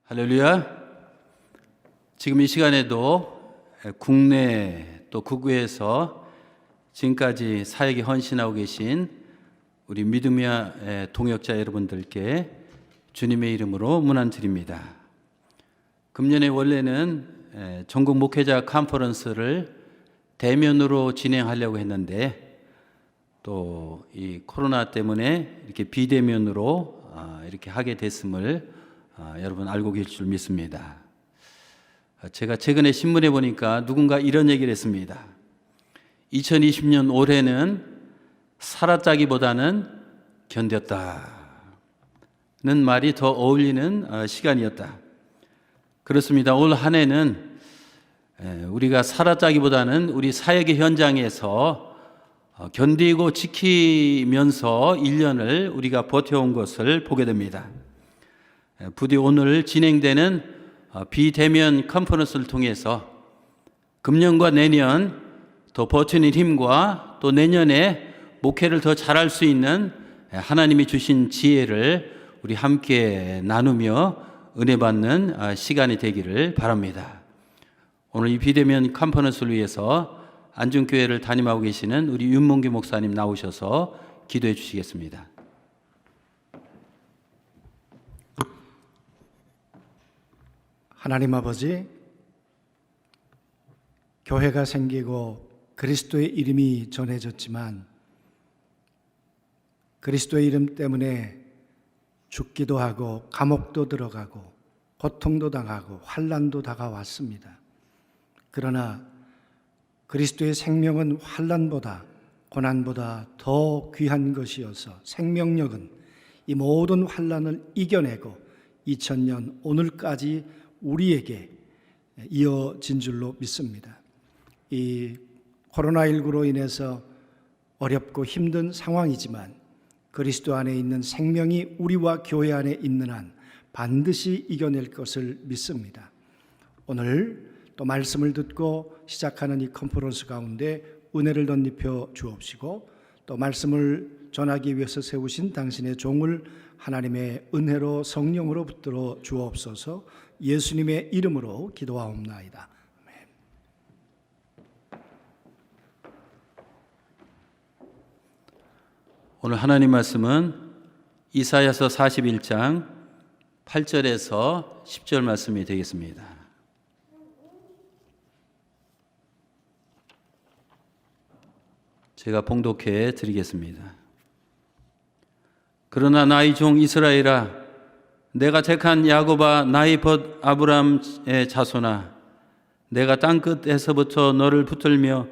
할렐루야. 지금 이 시간에도 국내 또 국외에서 지금까지 사역에 헌신하고 계신 우리 믿음의 동역자 여러분들께 주님의 이름으로 문안드립니다. 금년에 원래는 전국 목회자 컨퍼런스를 대면으로 진행하려고 했는데 또 이 코로나 때문에 이렇게 비대면으로 이렇게 하게 됐음을 여러분 알고 계실 줄 믿습니다. 제가 최근에 신문에 보니까 누군가 이런 얘기를 했습니다. 2020년 올해는 살았다기보다는 견뎠다는 말이 더 어울리는 시간이었다. 그렇습니다. 올 한 해는 우리가 살았다기보다는 우리 사역의 현장에서 견디고 지키면서 1년을 우리가 버텨온 것을 보게 됩니다. 부디 오늘 진행되는 비대면 컨퍼런스를 통해서 금년과 내년 더 버티는 힘과 또 내년에 목회를 더 잘할 수 있는 하나님이 주신 지혜를 우리 함께 나누며 은혜 받는 시간이 되기를 바랍니다. 오늘 이 비대면 컨퍼런스를 위해서 안중교회를 담임하고 계시는 우리 윤몽규 목사님 나오셔서 기도해 주시겠습니다. 하나님 아버지, 교회가 생기고 그리스도의 이름이 전해졌지만 그리스도의 이름 때문에 죽기도 하고 감옥도 들어가고 고통도 당하고 환난도 다가왔습니다. 그러나 그리스도의 생명은 환난보다 고난보다 더 귀한 것이어서 생명력은 이 모든 환난을 이겨내고 2000년 오늘까지 우리에게 이어진 줄로 믿습니다. 이 코로나19로 인해서 어렵고 힘든 상황이지만 그리스도 안에 있는 생명이 우리와 교회 안에 있는 한 반드시 이겨낼 것을 믿습니다. 오늘 또 말씀을 듣고 시작하는 이 컨퍼런스 가운데 은혜를 덧입혀 주옵시고 또 말씀을 전하기 위해서 세우신 당신의 종을 하나님의 은혜로 성령으로 붙들어 주옵소서. 예수님의 이름으로 기도하옵나이다. 아멘. 오늘 하나님 말씀은 이사야서 41장 8절에서 10절 말씀이 되겠습니다. 제가 봉독해 드리겠습니다. 그러나 나의 종 이스라엘아, 내가 택한 야곱아, 나의 벗 아브라함의 자손아, 내가 땅 끝에서부터 너를 붙들며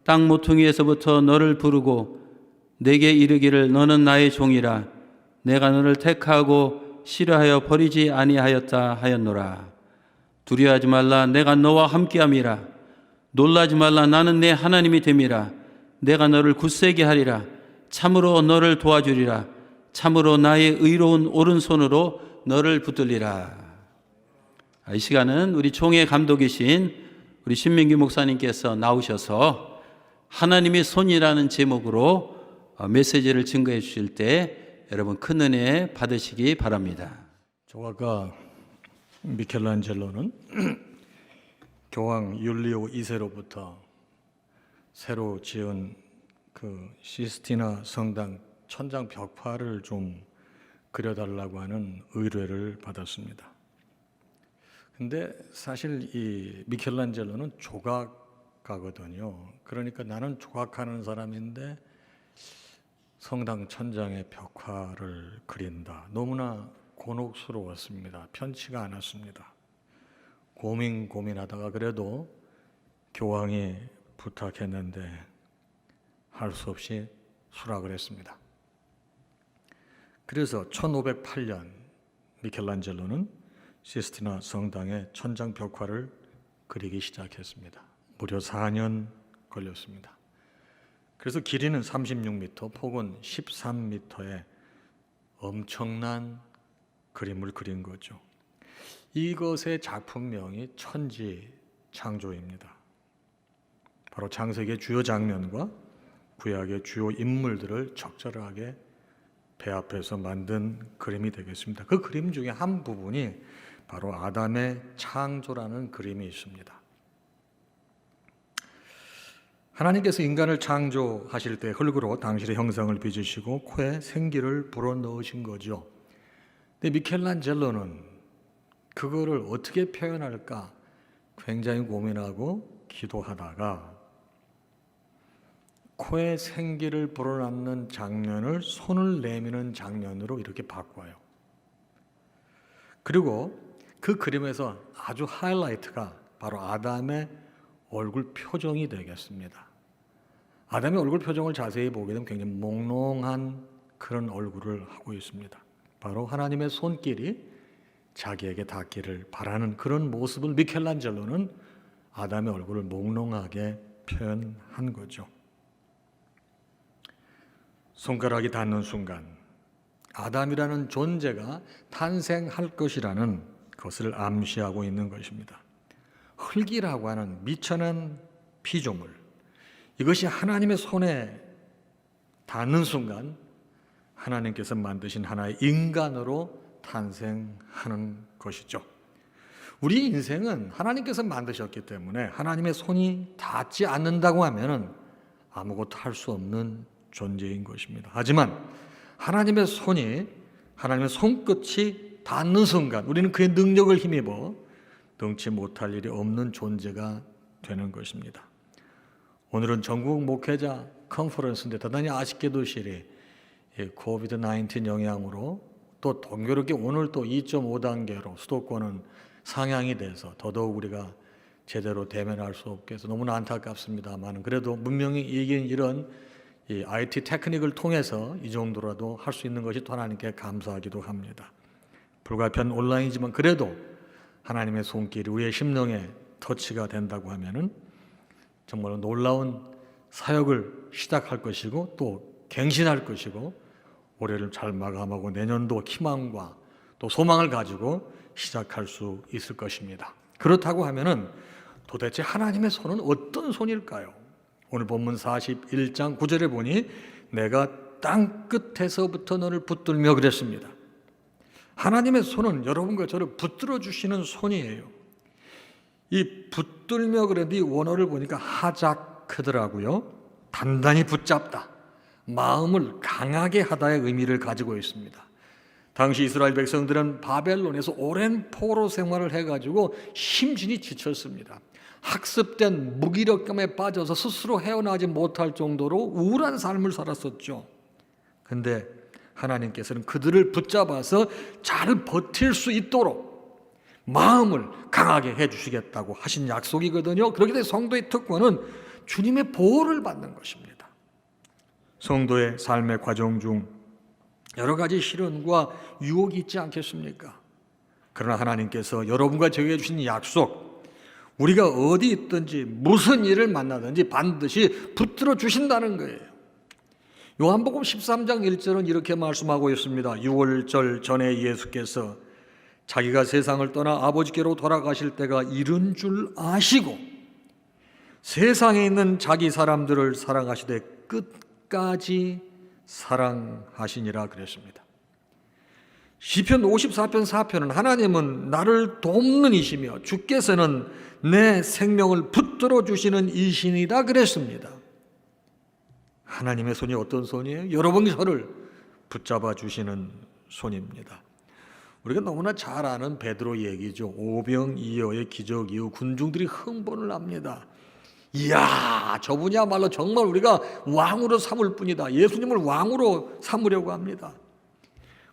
땅 모퉁이에서부터 너를 부르고 내게 이르기를 너는 나의 종이라. 내가 너를 택하고 싫어하여 버리지 아니하였다 하였노라. 두려워하지 말라, 내가 너와 함께함이라. 놀라지 말라, 나는 내 하나님이 됨이라. 내가 너를 굳세게 하리라. 참으로 너를 도와주리라. 참으로 나의 의로운 오른손으로 너를 붙들리라. 이 시간은 우리 총회 감독이신 우리 신민규 목사님께서 나오셔서 하나님의 손이라는 제목으로 메시지를 증거해 주실 때 여러분 큰 은혜 받으시기 바랍니다. 조각가 미켈란젤로는 교황 율리오 2세로부터 새로 지은 그 시스티나 성당 천장 벽화를 좀 그려달라고 하는 의뢰를 받았습니다. 근데 사실 이 미켈란젤로는 조각가거든요. 그러니까 나는 조각하는 사람인데 성당 천장에 벽화를 그린다. 너무나 곤혹스러웠습니다. 편치가 않았습니다. 고민하다가 그래도 교황이 부탁했는데 할 수 없이 수락을 했습니다. 그래서 1508년 미켈란젤로는 시스티나 성당의 천장 벽화를 그리기 시작했습니다. 무려 4년 걸렸습니다. 그래서 길이는 36m, 폭은 13m의 엄청난 그림을 그린 거죠. 이것의 작품명이 천지창조입니다. 바로 창세기의 주요 장면과 구약의 주요 인물들을 적절하게 배합해서 만든 그림이 되겠습니다. 그 그림 중에 한 부분이 바로 아담의 창조라는 그림이 있습니다. 하나님께서 인간을 창조하실 때 흙으로 당신의 형상을 빚으시고 코에 생기를 불어넣으신 거죠. 근데 미켈란젤로는 그거를 어떻게 표현할까 굉장히 고민하고 기도하다가 코에 생기를 불어넣는 장면을 손을 내미는 장면으로 이렇게 바꿔요. 그리고 그 그림에서 아주 하이라이트가 바로 아담의 얼굴 표정이 되겠습니다. 아담의 얼굴 표정을 자세히 보게 되면 굉장히 몽롱한 그런 얼굴을 하고 있습니다. 바로 하나님의 손길이 자기에게 닿기를 바라는 그런 모습을 미켈란젤로는 아담의 얼굴을 몽롱하게 표현한 거죠. 손가락이 닿는 순간 아담이라는 존재가 탄생할 것이라는 것을 암시하고 있는 것입니다. 흙이라고 하는 미천한 피조물, 이것이 하나님의 손에 닿는 순간 하나님께서 만드신 하나의 인간으로 탄생하는 것이죠. 우리 인생은 하나님께서 만드셨기 때문에 하나님의 손이 닿지 않는다고 하면 아무것도 할 수 없는 존재인 것입니다. 하지만 하나님의 손이, 하나님의 손끝이 닿는 순간 우리는 그의 능력을 힘입어 능치 못할 일이 없는 존재가 되는 것입니다. 오늘은 전국 목회자 컨퍼런스인데 대단히 아쉽게도 실이 코비드-19 영향으로 또 동교롭게 오늘 또 2.5단계로 수도권은 상향이 돼서 더더욱 우리가 제대로 대면할 수 없게 해서 너무나 안타깝습니다만 그래도 분명히 이긴 이런 이 IT 테크닉을 통해서 이 정도라도 할 수 있는 것이 또 하나님께 감사하기도 합니다. 불가피한 온라인이지만 그래도 하나님의 손길이 우리의 심령에 터치가 된다고 하면은 정말 놀라운 사역을 시작할 것이고 또 갱신할 것이고 올해를 잘 마감하고 내년도 희망과 또 소망을 가지고 시작할 수 있을 것입니다. 그렇다고 하면은 도대체 하나님의 손은 어떤 손일까요? 오늘 본문 41장 9절에 보니 내가 땅 끝에서부터 너를 붙들며 그랬습니다. 하나님의 손은 여러분과 저를 붙들어 주시는 손이에요. 이 붙들며 그랬는데 이 원어를 보니까 하자크더라고요. 단단히 붙잡다, 마음을 강하게 하다의 의미를 가지고 있습니다. 당시 이스라엘 백성들은 바벨론에서 오랜 포로 생활을 해가지고 심신이 지쳤습니다. 학습된 무기력감에 빠져서 스스로 헤어나지 못할 정도로 우울한 삶을 살았었죠. 근데 하나님께서는 그들을 붙잡아서 잘 버틸 수 있도록 마음을 강하게 해주시겠다고 하신 약속이거든요. 그렇기 때문에 성도의 특권은 주님의 보호를 받는 것입니다. 성도의 삶의 과정 중 여러 가지 시련과 유혹이 있지 않겠습니까? 그러나 하나님께서 여러분과 저에게 주신 약속, 우리가 어디 있든지 무슨 일을 만나든지 반드시 붙들어 주신다는 거예요. 요한복음 13장 1절은 이렇게 말씀하고 있습니다. 유월절 전에 예수께서 자기가 세상을 떠나 아버지께로 돌아가실 때가 이른 줄 아시고 세상에 있는 자기 사람들을 사랑하시되 끝까지 사랑하시니라 그랬습니다. 시편 54편 4편은 하나님은 나를 돕는 이시며 주께서는 내 생명을 붙들어 주시는 이신이다 그랬습니다. 하나님의 손이 어떤 손이에요? 여러분 저를 붙잡아 주시는 손입니다. 우리가 너무나 잘 아는 베드로 얘기죠. 오병이어의 기적 이후 군중들이 흥분을 합니다. 이야, 저분이야말로 정말 우리가 왕으로 삼을 뿐이다. 예수님을 왕으로 삼으려고 합니다.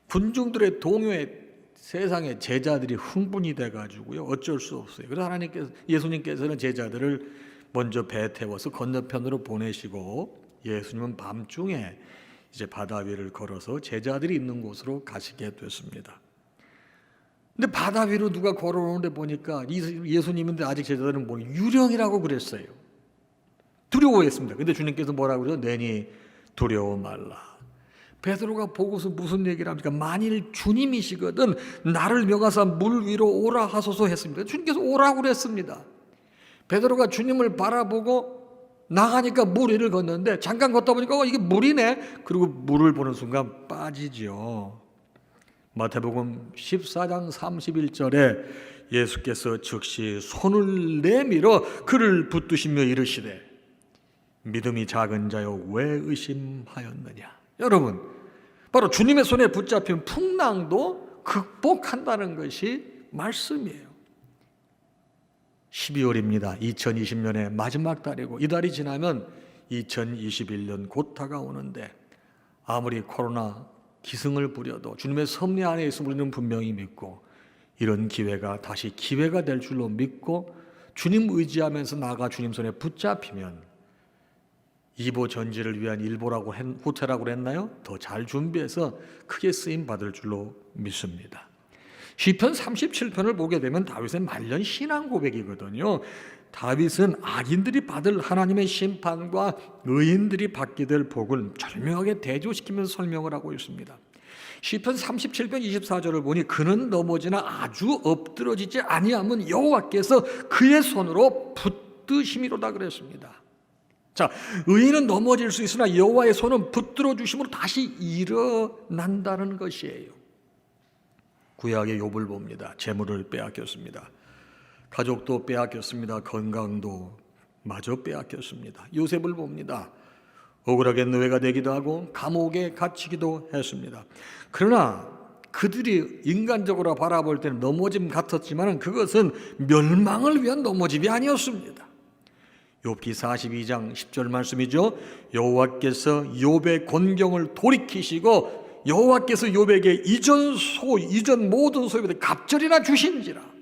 군중들의 동요에 세상의 제자들이 흥분이 돼가지고요. 어쩔 수 없어요. 그래서 예수님께서는 제자들을 먼저 배에 태워서 건너편으로 보내시고 예수님은 밤중에 이제 바다 위를 걸어서 제자들이 있는 곳으로 가시게 됐습니다. 근데 바다 위로 누가 걸어오는데 보니까 예수님인데 아직 제자들은 뭐 유령이라고 그랬어요. 두려워했습니다. 근데 주님께서 뭐라고 그러죠? 내니 두려워 말라. 베드로가 보고서 무슨 얘기를 합니까? 만일 주님이시거든 나를 명하사 물 위로 오라 하소서 했습니다. 주님께서 오라고 그랬습니다. 베드로가 주님을 바라보고 나가니까 물 위를 걷는데 잠깐 걷다 보니까 이게 물이네. 그리고 물을 보는 순간 빠지죠. 마태복음 14장 31절에 예수께서 즉시 손을 내밀어 그를 붙드시며 이르시되 믿음이 작은 자여 왜 의심하였느냐. 여러분, 바로 주님의 손에 붙잡힌 풍랑도 극복한다는 것이 말씀이에요. 12월입니다. 2020년의 마지막 달이고 이 달이 지나면 2021년 곧 다가오는데 아무리 코로나 기승을 부려도 주님의 섭리 안에 있음을 우리는 분명히 믿고 이런 기회가 다시 기회가 될 줄로 믿고 주님 의지하면서 나아가 주님 손에 붙잡히면 이보 전지를 위한 일보라고 후퇴라고 했나요? 더 잘 준비해서 크게 쓰임 받을 줄로 믿습니다. 시편 37편을 보게 되면 다윗의 말년 신앙 고백이거든요. 다윗은 악인들이 받을 하나님의 심판과 의인들이 받게 될 복을 절묘하게 대조시키면서 설명을 하고 있습니다. 시편 37편 24절을 보니 그는 넘어지나 아주 엎드러지지 아니하면 여호와께서 그의 손으로 붙드심이로다 그랬습니다. 자, 의인은 넘어질 수 있으나 여호와의 손은 붙들어 주심으로 다시 일어난다는 것이에요. 구약의 욥을 봅니다. 재물을 빼앗겼습니다. 가족도 빼앗겼습니다. 건강도 마저 빼앗겼습니다. 요셉을 봅니다. 억울하게 노예가 되기도 하고 감옥에 갇히기도 했습니다. 그러나 그들이 인간적으로 바라볼 때는 넘어짐 같았지만 그것은 멸망을 위한 넘어짐이 아니었습니다. 욥기 42장 10절 말씀이죠. 여호와께서 욥의 곤경을 돌이키시고 여호와께서 욥에게 이전 모든 소유를 갑절이나 주신지라.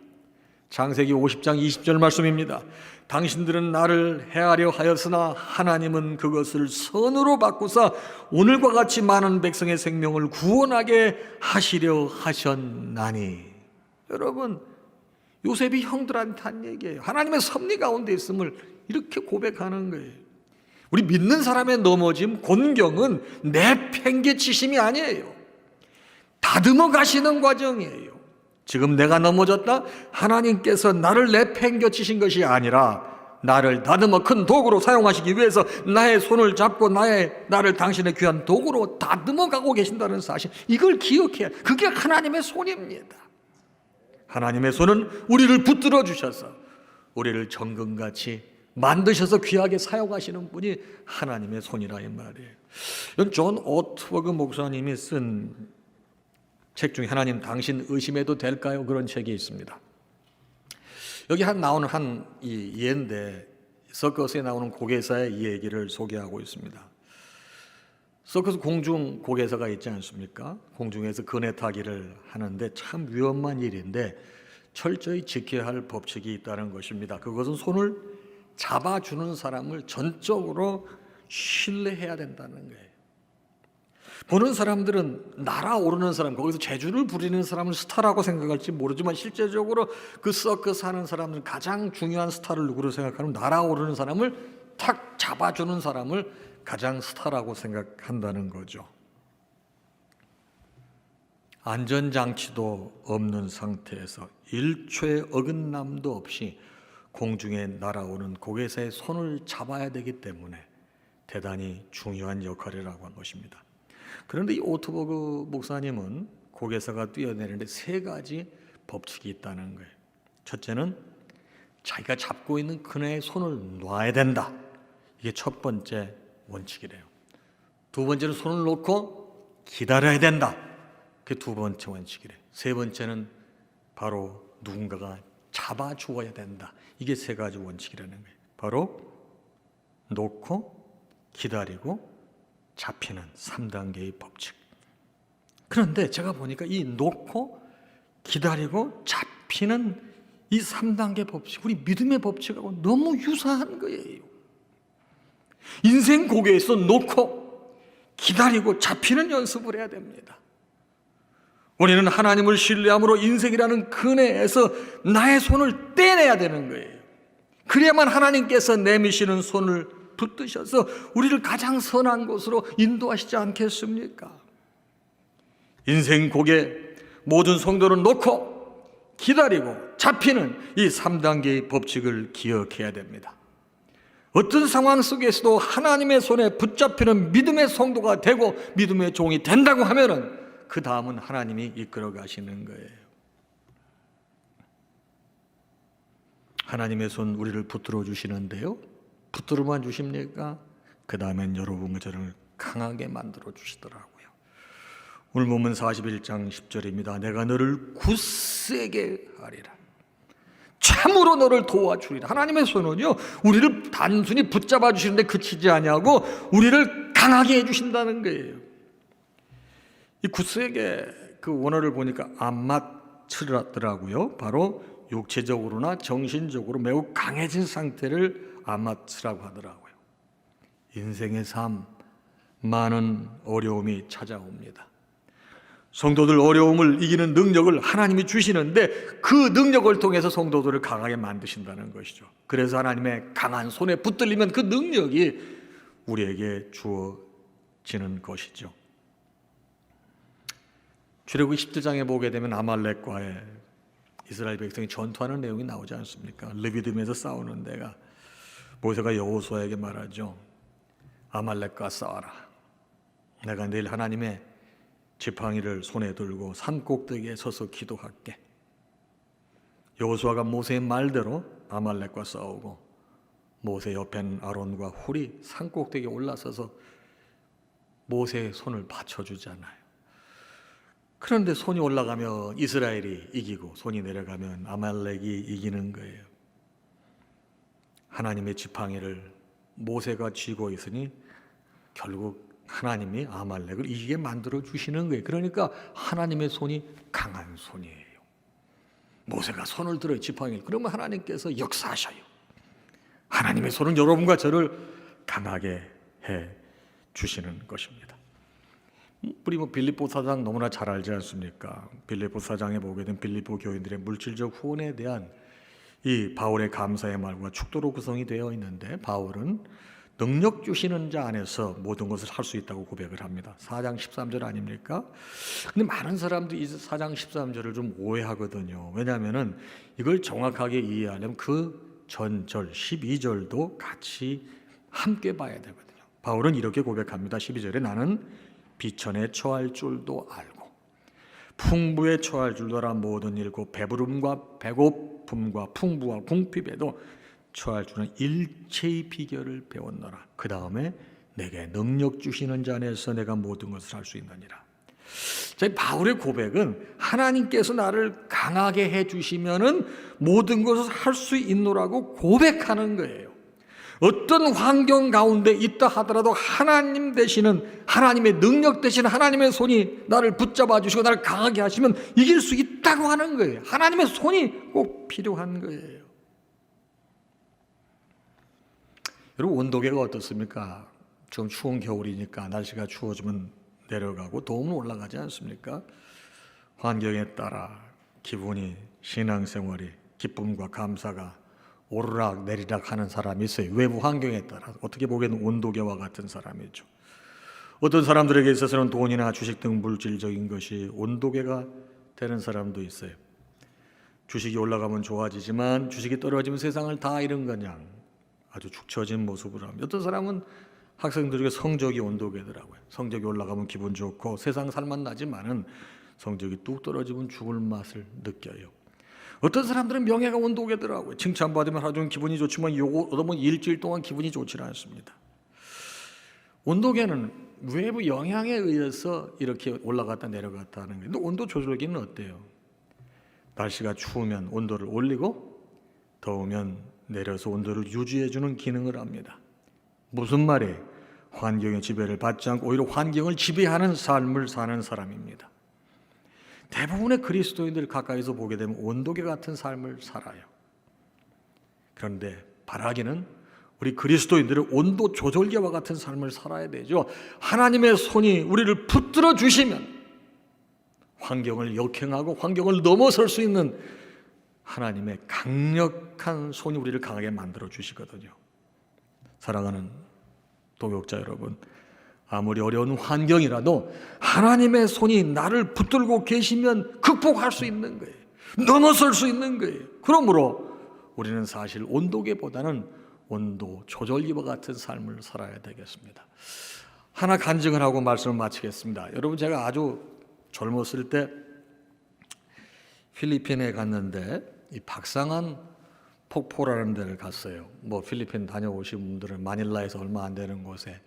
창세기 50장 20절 말씀입니다. 당신들은 나를 해하려 하였으나 하나님은 그것을 선으로 바꾸사 오늘과 같이 많은 백성의 생명을 구원하게 하시려 하셨나니. 여러분, 요셉이 형들한테 한 얘기예요. 하나님의 섭리 가운데 있음을 이렇게 고백하는 거예요. 우리 믿는 사람의 넘어짐, 곤경은 내팽개치심이 아니에요. 다듬어 가시는 과정이에요. 지금 내가 넘어졌다? 하나님께서 나를 내팽개치신 것이 아니라 나를 다듬어 큰 도구로 사용하시기 위해서 나의 손을 잡고 나를 당신의 귀한 도구로 다듬어 가고 계신다는 사실, 이걸 기억해야, 그게 하나님의 손입니다. 하나님의 손은 우리를 붙들어 주셔서 우리를 정금같이 만드셔서 귀하게 사용하시는 분이 하나님의 손이라 이 말이에요. 이건 존 오트버그 목사님이 쓴 책 중에 하나님 당신 의심해도 될까요? 그런 책이 있습니다. 여기 나오는 이 예인데 서커스에 나오는 고개사의 이 얘기를 소개하고 있습니다. 서커스 공중 고개사가 있지 않습니까? 공중에서 그네 타기를 하는데 참 위험한 일인데 철저히 지켜야 할 법칙이 있다는 것입니다. 그것은 손을 잡아주는 사람을 전적으로 신뢰해야 된다는 거예요. 보는 사람들은 날아오르는 사람, 거기서 재주를 부리는 사람을 스타라고 생각할지 모르지만 실제적으로 그 서커스 하는 사람들은 가장 중요한 스타를 누구로 생각하면 날아오르는 사람을 탁 잡아주는 사람을 가장 스타라고 생각한다는 거죠. 안전장치도 없는 상태에서 1초의 어긋남도 없이 공중에 날아오는 고개사의 손을 잡아야 되기 때문에 대단히 중요한 역할이라고 한 것입니다. 그런데 이 오트버그 목사님은 고개사가 뛰어내리는데 3가지 법칙이 있다는 거예요. 첫째는 자기가 잡고 있는 그네의 손을 놔야 된다. 이게 첫 번째 원칙이래요. 두 번째는 손을 놓고 기다려야 된다. 그게 두 번째 원칙이래요. 세 번째는 바로 누군가가 잡아주어야 된다. 이게 3가지 원칙이라는 거예요. 바로 놓고 기다리고 잡히는 3단계의 법칙. 그런데 제가 보니까 이 놓고 기다리고 잡히는 이 3단계 법칙, 우리 믿음의 법칙하고 너무 유사한 거예요. 인생 고개에서 놓고 기다리고 잡히는 연습을 해야 됩니다. 우리는 하나님을 신뢰함으로 인생이라는 그네에서 나의 손을 떼내야 되는 거예요. 그래야만 하나님께서 내미시는 손을 붙드셔서 우리를 가장 선한 곳으로 인도하시지 않겠습니까? 인생 고개 모든 성도를 놓고 기다리고 잡히는 이 3단계의 법칙을 기억해야 됩니다. 어떤 상황 속에서도 하나님의 손에 붙잡히는 믿음의 성도가 되고 믿음의 종이 된다고 하면은 그 다음은 하나님이 이끌어 가시는 거예요. 하나님의 손 우리를 붙들어 주시는데요, 붙들어만 주십니까? 그 다음엔 여러분과 저를 강하게 만들어 주시더라고요. 오늘 본문 41장 10절입니다. 내가 너를 굳세게 하리라. 참으로 너를 도와주리라. 하나님의 손은요, 우리를 단순히 붙잡아 주시는데 그치지 아니하고 우리를 강하게 해주신다는 거예요. 이 굳세게 그 원어를 보니까 암마츠라더라고요. 바로 육체적으로나 정신적으로 매우 강해진 상태를 암마츠라고 하더라고요. 인생의 삶, 많은 어려움이 찾아옵니다. 성도들 어려움을 이기는 능력을 하나님이 주시는데 그 능력을 통해서 성도들을 강하게 만드신다는 것이죠. 그래서 하나님의 강한 손에 붙들리면 그 능력이 우리에게 주어지는 것이죠. 출애굽기 10장에 보게 되면 아말렉과의 이스라엘 백성이 전투하는 내용이 나오지 않습니까? 르비딤에서 싸우는 데가 모세가 여호수아에게 말하죠. 아말렉과 싸워라. 내가 내일 하나님의 지팡이를 손에 들고 산 꼭대기에 서서 기도할게. 여호수아가 모세의 말대로 아말렉과 싸우고 모세 옆엔 아론과 훌이 산 꼭대기에 올라서서 모세의 손을 받쳐주잖아요. 그런데 손이 올라가면 이스라엘이 이기고 손이 내려가면 아말렉이 이기는 거예요. 하나님의 지팡이를 모세가 쥐고 있으니 결국 하나님이 아말렉을 이기게 만들어 주시는 거예요. 그러니까 하나님의 손이 강한 손이에요. 모세가 손을 들어 지팡이를, 그러면 하나님께서 역사하셔요. 하나님의 손은 여러분과 저를 강하게 해 주시는 것입니다. 우리 빌립보 사장 너무나 잘 알지 않습니까? 빌립보 사장에 보게 된 빌립보 교인들의 물질적 후원에 대한 이 바울의 감사의 말과 축도로 구성이 되어 있는데, 바울은 능력 주시는 자 안에서 모든 것을 할 수 있다고 고백을 합니다. 4장 13절 아닙니까? 근데 많은 사람들이 이 4장 13절을 좀 오해하거든요. 왜냐하면 이걸 정확하게 이해하려면 그 전절 12절도 같이 함께 봐야 되거든요. 바울은 이렇게 고백합니다. 12절에 나는 비천에 처할 줄도 알고 풍부에 처할 줄도 알아 모든 일고 배부름과 배고픔과 풍부와 궁핍에도 처할 줄은 일체의 비결을 배웠노라. 그 다음에 내게 능력 주시는 자 안에서 내가 모든 것을 할 수 있느니라. 저희 바울의 고백은 하나님께서 나를 강하게 해주시면은 모든 것을 할 수 있노라고 고백하는 거예요. 어떤 환경 가운데 있다 하더라도 하나님 되시는, 하나님의 능력 되시는 하나님의 손이 나를 붙잡아 주시고 나를 강하게 하시면 이길 수 있다고 하는 거예요. 하나님의 손이 꼭 필요한 거예요. 여러분, 온도계가 어떻습니까? 지금 추운 겨울이니까 날씨가 추워지면 내려가고 더우면 올라가지 않습니까? 환경에 따라 기분이, 신앙생활이, 기쁨과 감사가 오르락 내리락 하는 사람이 있어요. 외부 환경에 따라. 어떻게 보기에는 온도계와 같은 사람이죠. 어떤 사람들에게 있어서는 돈이나 주식 등 물질적인 것이 온도계가 되는 사람도 있어요. 주식이 올라가면 좋아지지만 주식이 떨어지면 세상을 다 잃은 거냐, 아주 축 처진 모습을 합니다. 어떤 사람은 학생들에게 성적이 온도계더라고요. 성적이 올라가면 기분 좋고 세상 살만 나지만은 성적이 뚝 떨어지면 죽을 맛을 느껴요. 어떤 사람들은 명예가 온도계더라고요. 칭찬받으면 하루 종일 기분이 좋지만 요거 얻으면 일주일 동안 기분이 좋지 않습니다. 온도계는 외부 영향에 의해서 이렇게 올라갔다 내려갔다 하는 거예요. 근데 온도 조절기는 어때요? 날씨가 추우면 온도를 올리고 더우면 내려서 온도를 유지해주는 기능을 합니다. 무슨 말이에요? 환경의 지배를 받지 않고 오히려 환경을 지배하는 삶을 사는 사람입니다. 대부분의 그리스도인들 가까이서 보게 되면 온도계 같은 삶을 살아요. 그런데 바라기는 우리 그리스도인들은 온도 조절계와 같은 삶을 살아야 되죠. 하나님의 손이 우리를 붙들어 주시면 환경을 역행하고 환경을 넘어설 수 있는 하나님의 강력한 손이 우리를 강하게 만들어 주시거든요. 사랑하는 동역자 여러분, 아무리 어려운 환경이라도 하나님의 손이 나를 붙들고 계시면 극복할 수 있는 거예요. 넘어설 수 있는 거예요. 그러므로 우리는 사실 온도계보다는 온도 조절기와 같은 삶을 살아야 되겠습니다. 하나 간증을 하고 말씀을 마치겠습니다. 여러분, 제가 아주 젊었을 때 필리핀에 갔는데 이 박상한 폭포라는 데를 갔어요. 뭐 필리핀 다녀오신 분들은 마닐라에서 얼마 안 되는 곳에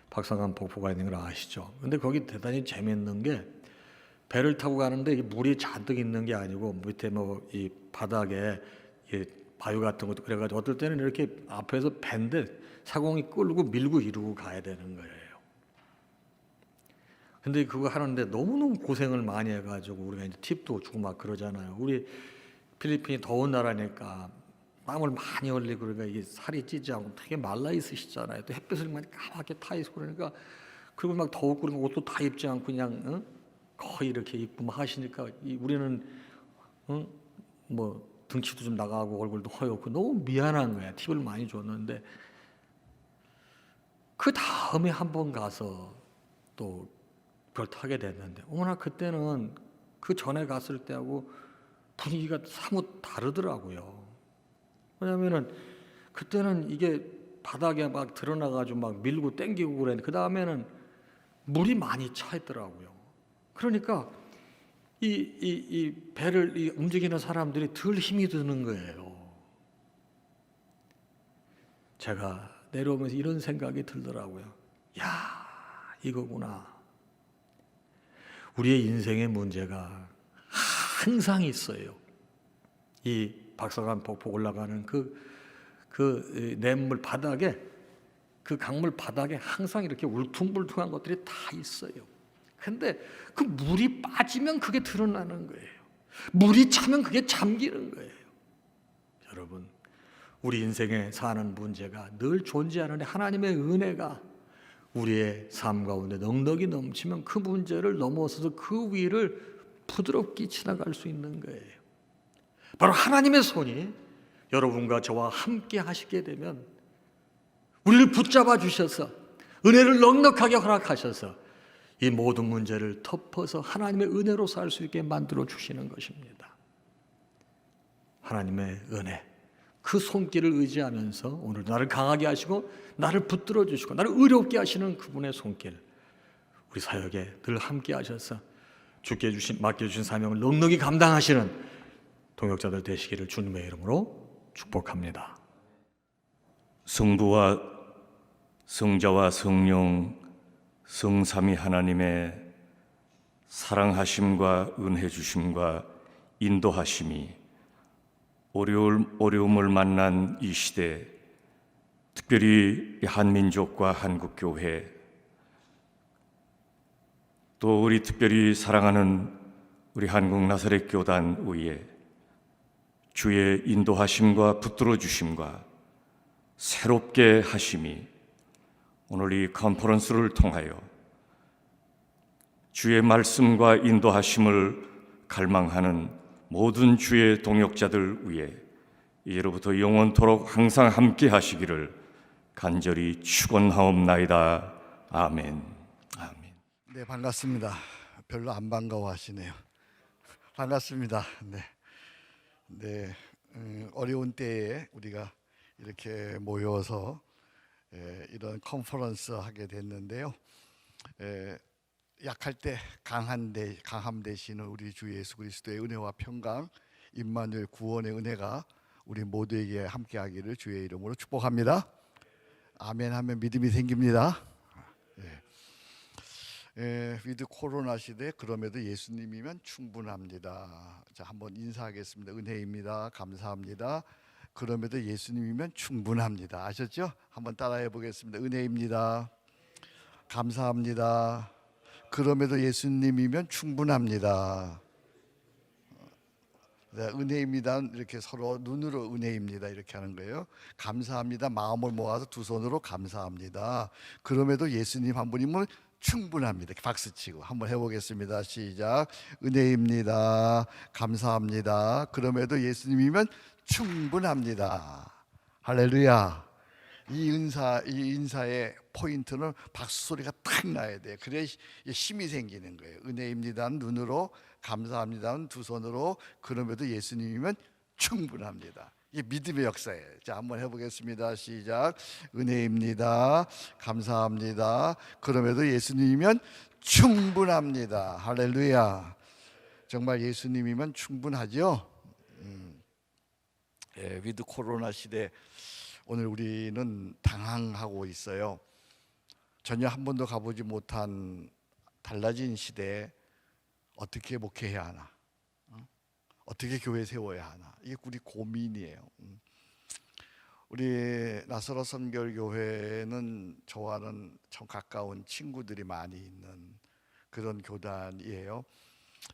박상한 폭포가 있는 걸 아시죠? 근데 거기 대단히 재밌는 게 배를 타고 가는데 이게 물이 잔뜩 있는 게 아니고 밑에 뭐 이 바닥에 이 바위 같은 것도 그래가지고 어떨 때는 이렇게 앞에서 밴데 사공이 끌고 밀고 이루고 가야 되는 거예요. 근데 그거 하는데 너무너무 고생을 많이 해가지고 우리가 이제 팁도 주고 막 그러잖아요. 우리 필리핀이 더운 나라니까 땀을 많이 흘리고 그러니까 이게 살이 찌지 않고 되게 말라 있으시잖아요. 또 햇빛을 많이 까맣게 타 있고 그러니까 그리고 막 더웠고 그러니까 옷도 다 입지 않고 그냥 거의 이렇게 입고 막 하시니까 우리는 뭐 등치도 좀 나가고 얼굴도 허옇고 너무 미안한 거야. 팁을 많이 줬는데 그 다음에 한번 가서 또 그걸 타게 됐는데 어머나 그때는 그 전에 갔을 때하고 분위기가 사뭇 다르더라고요. 왜냐하면은 그때는 이게 바닥에 막 드러나가지고 막 밀고 땡기고 그랬는데 그 다음에는 물이 많이 차 있더라고요. 그러니까 이 배를 움직이는 사람들이 덜 힘이 드는 거예요. 제가 내려오면서 이런 생각이 들더라고요. 야, 이거구나. 우리의 인생의 문제가 항상 있어요. 이 박사관 폭포 올라가는 그 냇물 바닥에 그 강물 바닥에 항상 이렇게 울퉁불퉁한 것들이 다 있어요. 근데 그 물이 빠지면 그게 드러나는 거예요. 물이 차면 그게 잠기는 거예요. 여러분, 우리 인생에 사는 문제가 늘 존재하는데 하나님의 은혜가 우리의 삶 가운데 넉넉이 넘치면 그 문제를 넘어서서 그 위를 부드럽게 지나갈 수 있는 거예요. 바로 하나님의 손이 여러분과 저와 함께 하시게 되면 우리를 붙잡아 주셔서 은혜를 넉넉하게 허락하셔서 이 모든 문제를 덮어서 하나님의 은혜로 살 수 있게 만들어 주시는 것입니다. 하나님의 은혜, 그 손길을 의지하면서 오늘 나를 강하게 하시고 나를 붙들어 주시고 나를 의롭게 하시는 그분의 손길, 우리 사역에 늘 함께 하셔서 주께 맡겨주신 사명을 넉넉히 감당하시는 동역자들 되시기를 주님의 이름으로 축복합니다. 성부와 성자와 성령 성삼위 하나님의 사랑하심과 은혜 주심과 인도하심이 어려움을 만난 이 시대, 특별히 한민족과 한국교회, 또 우리 특별히 사랑하는 우리 한국 나사렛 교단 위에 주의 인도하심과 붙들어 주심과 새롭게 하심이 오늘 이 컨퍼런스를 통하여 주의 말씀과 인도하심을 갈망하는 모든 주의 동역자들 위해 이제로부터 영원토록 항상 함께 하시기를 간절히 축원하옵나이다. 아멘. 아멘. 네, 반갑습니다. 별로 안 반가워하시네요. 반갑습니다. 네, 어려운 때에 우리가 이렇게 모여서 이런 컨퍼런스 하게 됐는데요. 약할 때 강함 되시는 우리 주 예수 그리스도의 은혜와 평강, 임마누엘 구원의 은혜가 우리 모두에게 함께하기를 주의 이름으로 축복합니다. 아멘 하면 믿음이 생깁니다. 위드 코로나 시대 그럼에도 예수님이면 충분합니다. 자, 한번 인사하겠습니다. 은혜입니다. 감사합니다. 그럼에도 예수님이면 충분합니다. 아셨죠? 한번 따라해 보겠습니다. 은혜입니다. 감사합니다. 그럼에도 예수님이면 충분합니다. 네, 은혜입니다. 이렇게 서로 눈으로 은혜입니다. 이렇게 하는 거예요. 감사합니다. 마음을 모아서 두 손으로 감사합니다. 그럼에도 예수님 한 분이면 충분합니다. 박수치고 한번 해보겠습니다. 시작. 은혜입니다. 감사합니다. 그럼에도 예수님이면 충분합니다. 할렐루야. 이 인사의 포인트는 박수 소리가 탁 나야 돼요. 그래야 힘이 생기는 거예요. 은혜입니다. 눈으로, 감사합니다. 두 손으로, 그럼에도 예수님이면 충분합니다. 이게 믿음의 역사예요. 자, 한번 해보겠습니다. 시작. 은혜입니다. 감사합니다. 그럼에도 예수님이면 충분합니다. 할렐루야. 정말 예수님이면 충분하죠. 위드 코로나 시대 오늘 우리는 당황하고 있어요. 전혀 한 번도 가보지 못한 달라진 시대에 어떻게 목회해야 하나, 어떻게 교회 세워야 하나, 이게 우리 고민이에요. 우리 나사렛 선결교회는 저와는 참 가까운 친구들이 많이 있는 그런 교단이에요.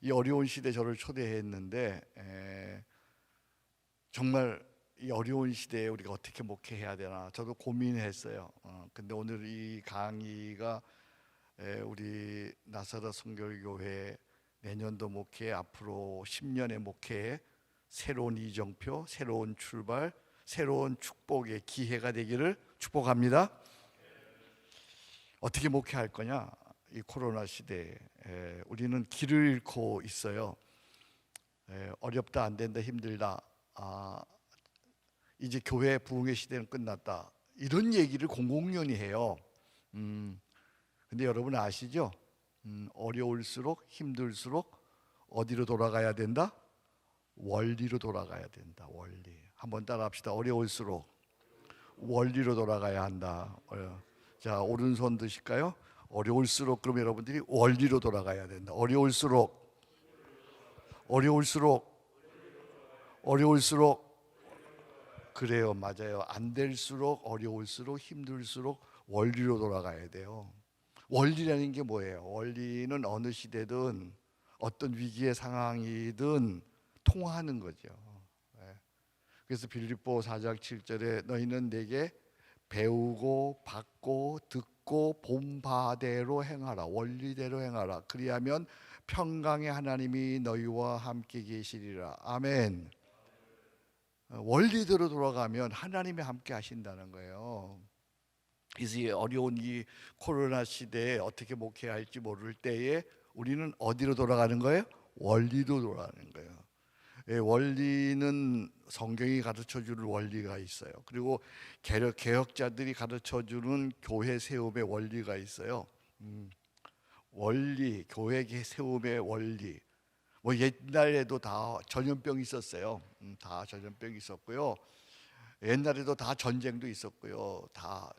이 어려운 시대에 저를 초대했는데 정말 이 어려운 시대에 우리가 어떻게 목회해야 되나 저도 고민했어요. 근데 오늘 이 강의가 우리 나사렛 선결교회 내년도 목회, 앞으로 10년의 목회에 새로운 이정표, 새로운 출발, 새로운 축복의 기회가 되기를 축복합니다. 어떻게 목회할 거냐? 이 코로나 시대에 우리는 길을 잃고 있어요. 어렵다, 안 된다, 힘들다, 이제 교회 부흥의 시대는 끝났다, 이런 얘기를 공공연히 해요. 근데 여러분 아시죠? 어려울수록 힘들수록 어디로 돌아가야 된다? 원리로 돌아가야 된다. 원리. 한번 따라합시다. 어려울수록 원리로 돌아가야 한다. 자, 오른손 드실까요? 어려울수록, 그럼 여러분들이 원리로 돌아가야 된다. 어려울수록 그래요. 맞아요. 안 될수록, 어려울수록, 힘들수록 원리로 돌아가야 돼요. 원리라는 게 뭐예요? 원리는 어느 시대든 어떤 위기의 상황이든 통하는 거죠. 그래서 빌립보 4장 7절에 너희는 내게 배우고 받고 듣고 본 바대로 행하라. 원리대로 행하라. 그리하면 평강의 하나님이 너희와 함께 계시리라. 아멘. 원리대로 돌아가면 하나님이 함께 하신다는 거예요. 그래서 이 어려운 이 코로나 시대에 어떻게 목회해야 할지 모를 때에 우리는 어디로 돌아가는 거예요? 원리로 돌아가는 거예요. 원리는 성경이 가르쳐주는 원리가 있어요. 그리고 개혁자들이 가르쳐주는 교회 세움의 원리가 있어요. 원리, 교회 세움의 원리. 뭐 옛날에도 다 전염병이 있었어요. 다 전염병이 있었고요. 옛날에도 다 전쟁도 있었고요. 다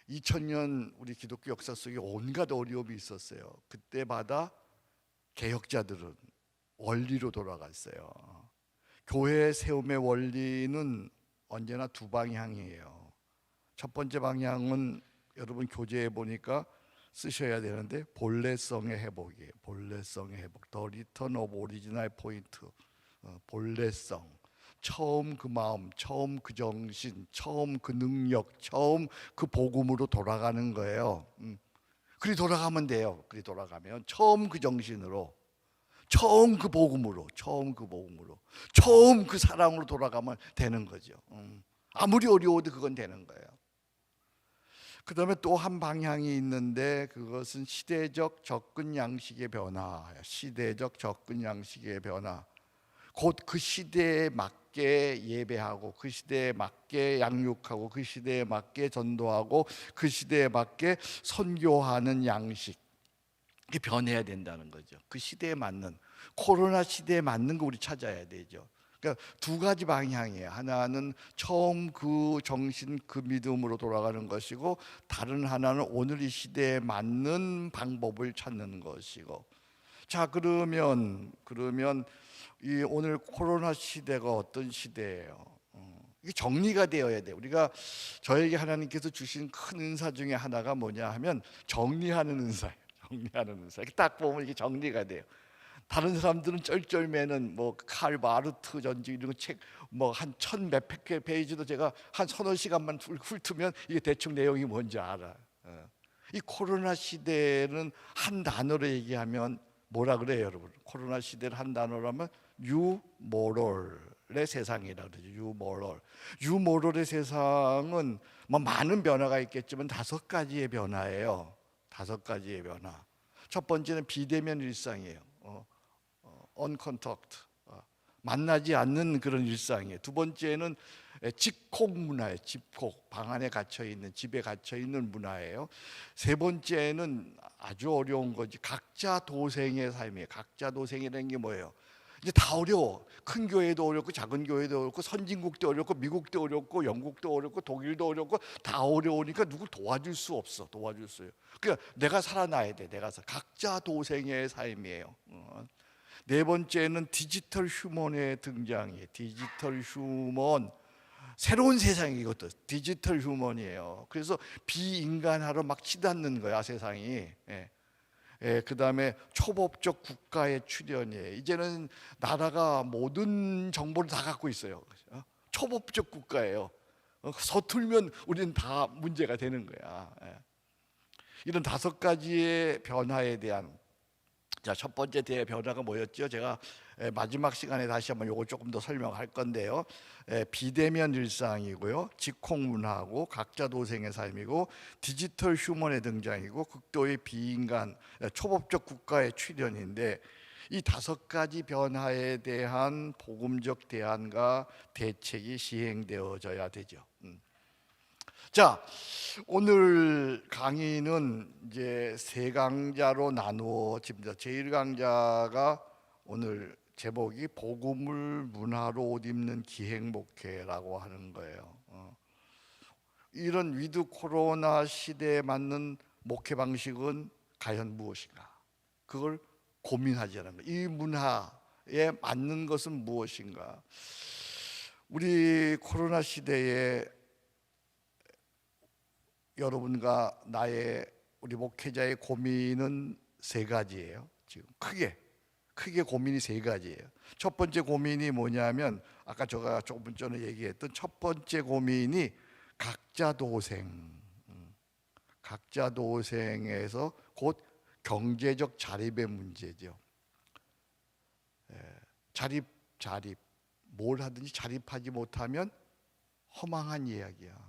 2000년 우리 기독교 역사 속에 온갖 어려움이 있었어요. 그때마다 개혁자들은 원리로 돌아갔어요. 교회 세움의 원리는 언제나 두 방향이에요. 첫 번째 방향은 여러분 교재에 보니까 쓰셔야 되는데 본래성의 회복이에요. 본래성의 회복. The Return of Original Point. 본래성. 처음 그 마음, 처음 그 정신, 처음 그 능력, 처음 그 복음으로 돌아가는 거예요. 그리 돌아가면 돼요. 그리 돌아가면 처음 그 정신으로, 처음 그 복음으로, 처음 그 사랑으로 돌아가면 되는 거죠. 아무리 어려워도 그건 되는 거예요. 그 다음에 또 한 방향이 있는데 그것은 시대적 접근 양식의 변화. 시대적 접근 양식의 변화. 곧 그 시대에 맞게 예배하고, 그 시대에 맞게 양육하고, 그 시대에 맞게 전도하고, 그 시대에 맞게 선교하는 양식. 이게 변해야 된다는 거죠. 그 시대에 맞는, 코로나 시대에 맞는 거 우리 찾아야 되죠. 그러니까 두 가지 방향이에요. 하나는 처음 그 정신, 그 믿음으로 돌아가는 것이고, 다른 하나는 오늘 이 시대에 맞는 방법을 찾는 것이고. 자, 그러면 이 오늘 코로나 시대가 어떤 시대예요? 이게 정리가 되어야 돼요. 우리가 저에게 하나님께서 주신 큰 은사 중에 하나가 뭐냐 하면 정리하는 은사예요. 정리하는 은사. 딱 보면 이게 정리가 돼요. 다른 사람들은 쩔쩔매는 뭐 칼 마르트 전지 이런 책 뭐 한 1000몇 개 페이지도 제가 한 서너 시간만 훑으면 이게 대충 내용이 뭔지 알아. 이 코로나 시대는 한 단어로 얘기하면 뭐라 그래요, 여러분? 코로나 시대를 한 단어로 하면 유모럴의 세상이라 그러죠. 유모럴의 세상은 뭐 많은 변화가 있겠지만 5가지의 변화예요. 5가지의 변화. 첫 번째는 비대면 일상이에요. on contact, 만나지 않는 그런 일상이에요. 두 번째는 집콕 문화예요. 집콕, 방 안에 갇혀 있는, 집에 갇혀 있는 문화예요. 세 번째는 아주 어려운 거지, 각자 도생의 삶이에요. 각자 도생이라는 게 뭐예요? 이제 다 어려워. 큰 교회도 어렵고 작은 교회도 어렵고 선진국도 어렵고 미국도 어렵고 영국도 어렵고 독일도 어렵고 다 어려우니까 누굴 도와줄 수 없어. 도와줄 수요. 그러니까 내가 살아나야 돼. 각자 도생의 삶이에요. 네 번째는 디지털 휴먼의 등장이에요. 디지털 휴먼, 새로운 세상이 이것도 디지털 휴먼이에요. 그래서 비인간화로 막 치닫는 거야 세상이. 그 다음에 초법적 국가의 출현이에요. 이제는 나라가 모든 정보를 다 갖고 있어요. 초법적 국가예요. 서툴면 우리는 다 문제가 되는 거야. 이런 5가지의 변화에 대한, 자, 첫 번째 대변화가 뭐였죠? 제가 마지막 시간에 다시 한번 요거 조금 더 설명할 건데요. 비대면 일상이고요, 직콕 문화고, 각자 도생의 삶이고, 디지털 휴먼의 등장이고, 극도의 비인간 초법적 국가의 출현인데, 이 5가지 변화에 대한 복음적 대안과 대책이 시행되어져야 되죠. 자, 오늘 강의는 이제 3강좌로 나누어집니다. 제1강좌가 오늘 제목이 복음을 문화로 옷 입는 기행 목회라고 하는 거예요. 이런 위드 코로나 시대에 맞는 목회 방식은 과연 무엇인가? 그걸 고민하자는 거예요. 이 문화에 맞는 것은 무엇인가? 우리 코로나 시대에 여러분과 우리 목회자의 고민은 3가지예요. 지금 크게 고민이 3가지예요. 첫 번째 고민이 뭐냐면, 아까 제가 조금 전에 얘기했던 첫 번째 고민이 각자 도생에서 곧 경제적 자립의 문제죠. 자립, 뭘 하든지 자립하지 못하면 허망한 이야기야.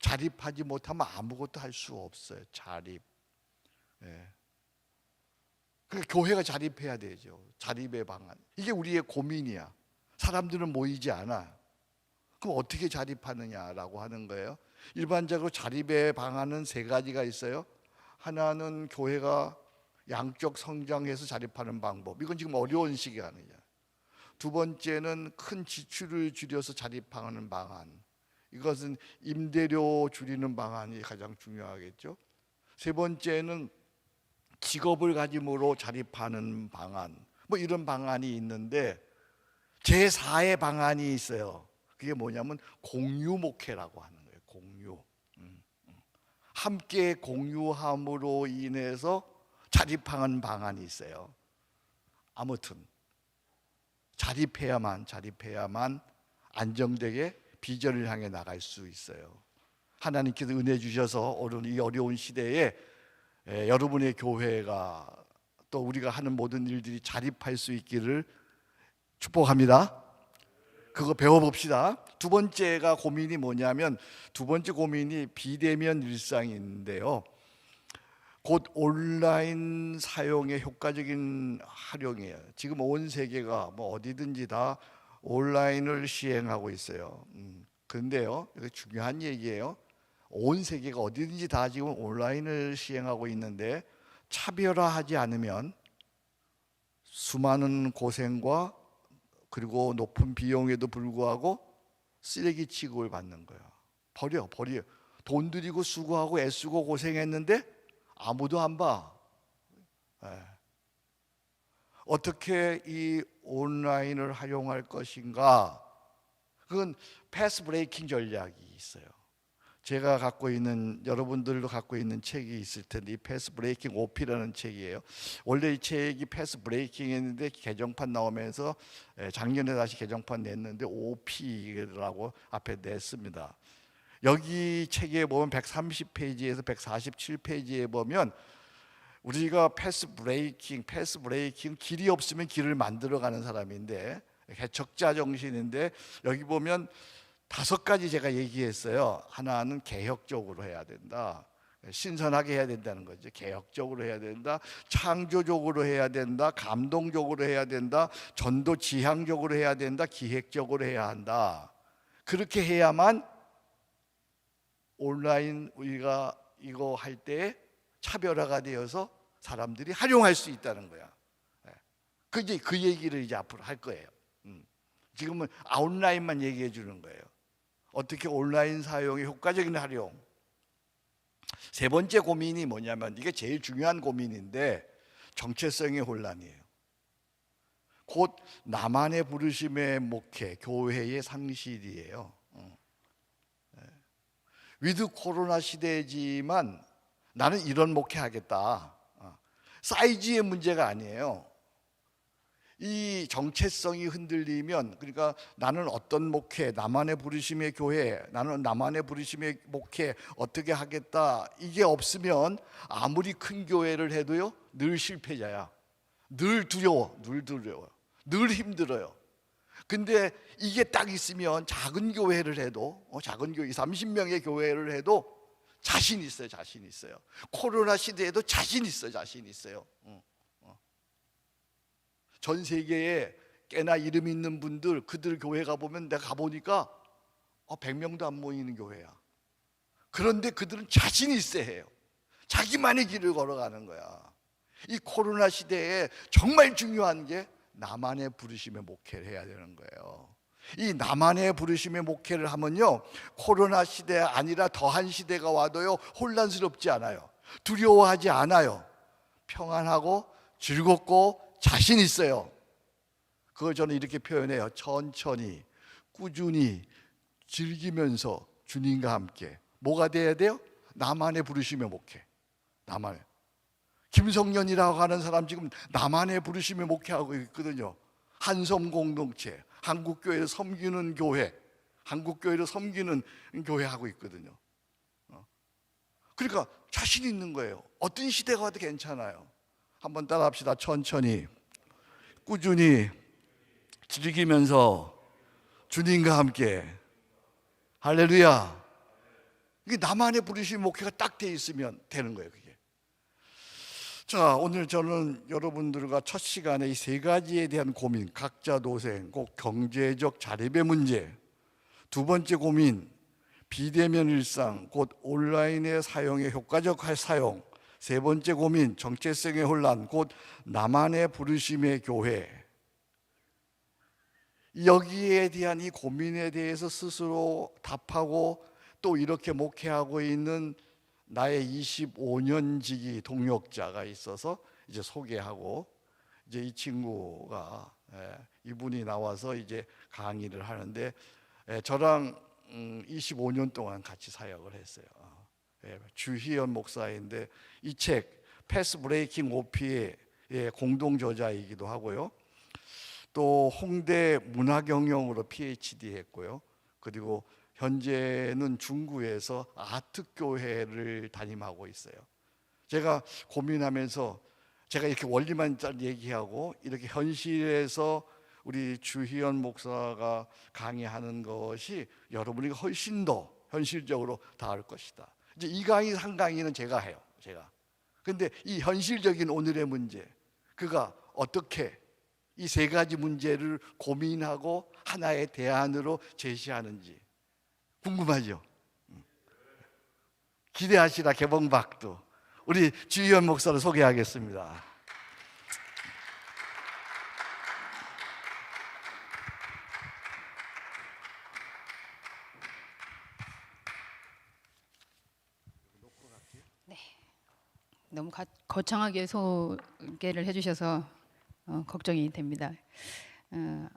자립하지 못하면 아무것도 할 수 없어요. 자립. 그러니까 교회가 자립해야 되죠. 자립의 방안. 이게 우리의 고민이야. 사람들은 모이지 않아. 그럼 어떻게 자립하느냐라고 하는 거예요. 일반적으로 자립의 방안은 3가지가 있어요. 하나는 교회가 양적 성장해서 자립하는 방법. 이건 지금 어려운 시기 아니냐. 두 번째는 큰 지출을 줄여서 자립하는 방안. 이것은 임대료 줄이는 방안이 가장 중요하겠죠. 세 번째는 직업을 가짐으로 자립하는 방안, 뭐 이런 방안이 있는데, 제4의 방안이 있어요. 그게 뭐냐면 공유 목회라고 하는 거예요. 공유. 함께 공유함으로 인해서 자립하는 방안이 있어요. 아무튼 자립해야만 안정되게 비전을 향해 나갈 수 있어요. 하나님께서 은혜 주셔서 오늘 이 어려운 시대에 여러분의 교회가 또 우리가 하는 모든 일들이 자립할 수 있기를 축복합니다. 그거 배워봅시다. 두 번째가 고민이 뭐냐면, 두 번째 고민이 비대면 일상인데요, 곧 온라인 사용의 효과적인 활용이에요. 지금 온 세계가 뭐 어디든지 다 온라인을 시행하고 있어요. 그런데요, 이거 중요한 얘기예요. 온 세계가 어디든지 다 지금 온라인을 시행하고 있는데, 차별화하지 않으면 수많은 고생과 그리고 높은 비용에도 불구하고 쓰레기 취급을 받는 거예요. 버려. 돈 들이고 수고하고 애쓰고 고생했는데 아무도 안 봐. 어떻게 이 온라인을 활용할 것인가? 그건 패스 브레이킹 전략이 있어요. 제가 갖고 있는, 여러분들도 갖고 있는 책이 있을 텐데, 이 패스 브레이킹 OP라는 책이에요. 원래 이 책이 패스 브레이킹이었는데 개정판 나오면서 작년에 다시 개정판 냈는데 OP라고 앞에 냈습니다. 여기 책에 보면 130페이지에서 147페이지에 보면 우리가 패스 브레이킹 길이 없으면 길을 만들어가는 사람인데, 개척자 정신인데, 여기 보면 5가지 제가 얘기했어요. 하나는 개혁적으로 해야 된다. 신선하게 해야 된다는 거죠. 개혁적으로 해야 된다, 창조적으로 해야 된다, 감동적으로 해야 된다, 전도 지향적으로 해야 된다, 기획적으로 해야 한다. 그렇게 해야만 온라인 우리가 이거 할 때 차별화가 되어서 사람들이 활용할 수 있다는 거야. 그 얘기를 이제 앞으로 할 거예요. 지금은 온라인만 얘기해 주는 거예요. 어떻게 온라인 사용의 효과적인 활용. 세 번째 고민이 뭐냐면, 이게 제일 중요한 고민인데, 정체성의 혼란이에요. 곧 나만의 부르심의 목회, 교회의 상실이에요. 위드 코로나 시대지만 나는 이런 목회하겠다. 사이즈의 문제가 아니에요. 이 정체성이 흔들리면, 그러니까 나는 어떤 목회, 나만의 부르심의 교회, 나는 나만의 부르심의 목회 어떻게 하겠다, 이게 없으면 아무리 큰 교회를 해도요 늘 실패자야. 늘 두려워, 늘 힘들어요. 근데 이게 딱 있으면 작은 교회를 해도, 작은 교회 30명의 교회를 해도 자신 있어요. 코로나 시대에도 자신 있어요. 전 세계에 꽤나 이름 있는 분들, 그들 교회 가보면, 내가 가보니까 100명도 안 모이는 교회야. 그런데 그들은 자신 있어 해요. 자기만의 길을 걸어가는 거야. 이 코로나 시대에 정말 중요한 게 나만의 부르심의 목회를 해야 되는 거예요. 이 나만의 부르심의 목회를 하면요, 코로나 시대 아니라 더한 시대가 와도요 혼란스럽지 않아요. 두려워하지 않아요. 평안하고 즐겁고 자신 있어요. 그걸 저는 이렇게 표현해요. 천천히, 꾸준히, 즐기면서 주님과 함께. 뭐가 돼야 돼요? 나만의 부르심의 목회. 나만의. 김성년이라고 하는 사람 지금 나만의 부르심의 목회하고 있거든요. 한섬 공동체, 한국교회를 섬기는 교회, 한국교회를 섬기는 교회 하고 있거든요. 그러니까 자신 있는 거예요. 어떤 시대가 와도 괜찮아요. 한번 따라 합시다. 천천히, 꾸준히, 즐기면서 주님과 함께. 할렐루야. 이게 나만의 부르심 목회가 딱 돼 있으면 되는 거예요, 그게. 자, 오늘 저는 여러분들과 첫 시간에 이 세 가지에 대한 고민, 각자 도생, 꼭 경제적 자립의 문제, 두 번째 고민, 비대면 일상, 곧 온라인의 사용의 효과적 사용, 세 번째 고민, 정체성의 혼란, 곧 나만의 부르심의 교회. 여기에 대한 이 고민에 대해서 스스로 답하고 또 이렇게 목회하고 있는 나의 25년 지기 동역자가 있어서 이제 소개하고, 이제 이 친구가, 이분이 나와서 이제 강의를 하는데, 저랑 25년 동안 같이 사역을 했어요. 주희연 목사인데, 이 책 패스 브레이킹 오피의 공동 저자이기도 하고요. 또 홍대 문화경영으로 PhD 했고요. 그리고 현재는 중구에서 아트교회를 담임하고 있어요. 제가 고민하면서, 제가 이렇게 원리만 얘기하고 이렇게 현실에서 우리 주희연 목사가 강의하는 것이 여러분이 훨씬 더 현실적으로 닿을 것이다. 이제 이 강의 한 강의는 제가 해요. 근데 이 현실적인 오늘의 문제, 그가 어떻게 이 세 가지 문제를 고민하고 하나의 대안으로 제시하는지 궁금하죠? 기대하시라. 개봉박두. 우리 주희연 목사를 소개하겠습니다. 너무 거창하게 소개를 해주셔서 걱정이 됩니다.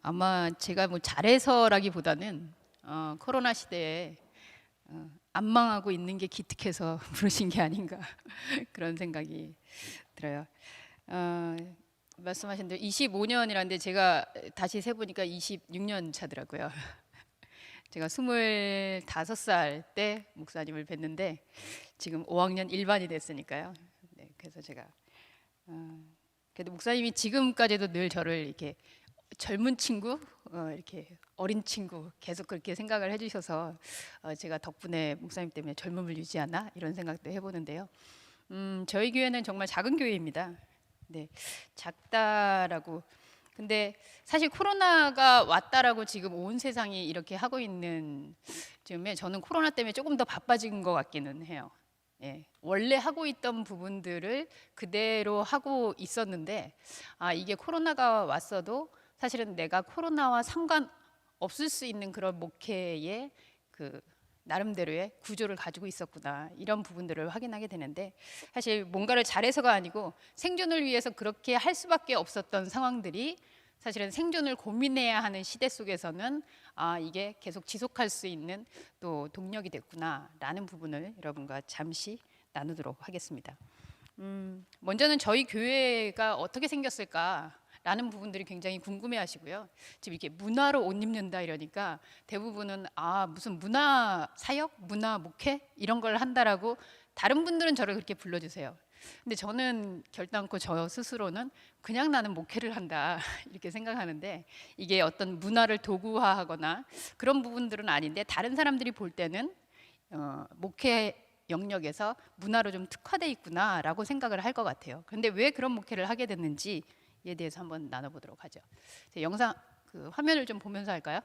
아마 제가 뭐 잘해서라기보다는 코로나 시대에 안 망하고 있는 게 기특해서 부르신 게 아닌가 그런 생각이 들어요. 말씀하신 대로 25년이라는데 제가 다시 세보니까 26년 차더라고요. 제가 25살 때 목사님을 뵀는데 지금 5학년 1반이 됐으니까요. 네, 그래서 제가 그래도 목사님이 지금까지도 늘 저를 이렇게 젊은 친구, 이렇게 어린 친구 계속 그렇게 생각을 해주셔서 제가 덕분에 목사님 때문에 젊음을 유지하나 이런 생각도 해보는데요. 저희 교회는 정말 작은 교회입니다. 네, 작다라고. 근데 사실 코로나가 왔다라고 지금 온 세상이 이렇게 하고 있는 즈음에 저는 코로나 때문에 조금 더 바빠진 것 같기는 해요. 예, 원래 하고 있던 부분들을 그대로 하고 있었는데 이게 코로나가 왔어도 사실은 내가 코로나와 상관없을 수 있는 그런 목회의 그 나름대로의 구조를 가지고 있었구나 이런 부분들을 확인하게 되는데 사실 뭔가를 잘해서가 아니고 생존을 위해서 그렇게 할 수밖에 없었던 상황들이 사실은 생존을 고민해야 하는 시대 속에서는 이게 계속 지속할 수 있는 또 동력이 됐구나라는 부분을 여러분과 잠시 나누도록 하겠습니다. 먼저는 저희 교회가 어떻게 생겼을까라는 부분들이 굉장히 궁금해하시고요. 지금 이렇게 문화로 옷 입는다 이러니까 대부분은 무슨 문화 사역, 문화 목회 이런 걸 한다라고 다른 분들은 저를 그렇게 불러주세요. 근데 저는 결단코 저 스스로는 그냥 나는 목회를 한다 이렇게 생각하는데 이게 어떤 문화를 도구화하거나 그런 부분들은 아닌데 다른 사람들이 볼 때는 목회 영역에서 문화로 좀 특화돼 있구나라고 생각을 할 것 같아요. 그런데 왜 그런 목회를 하게 됐는지에 대해서 한번 나눠보도록 하죠. 영상 그 화면을 좀 보면서 할까요?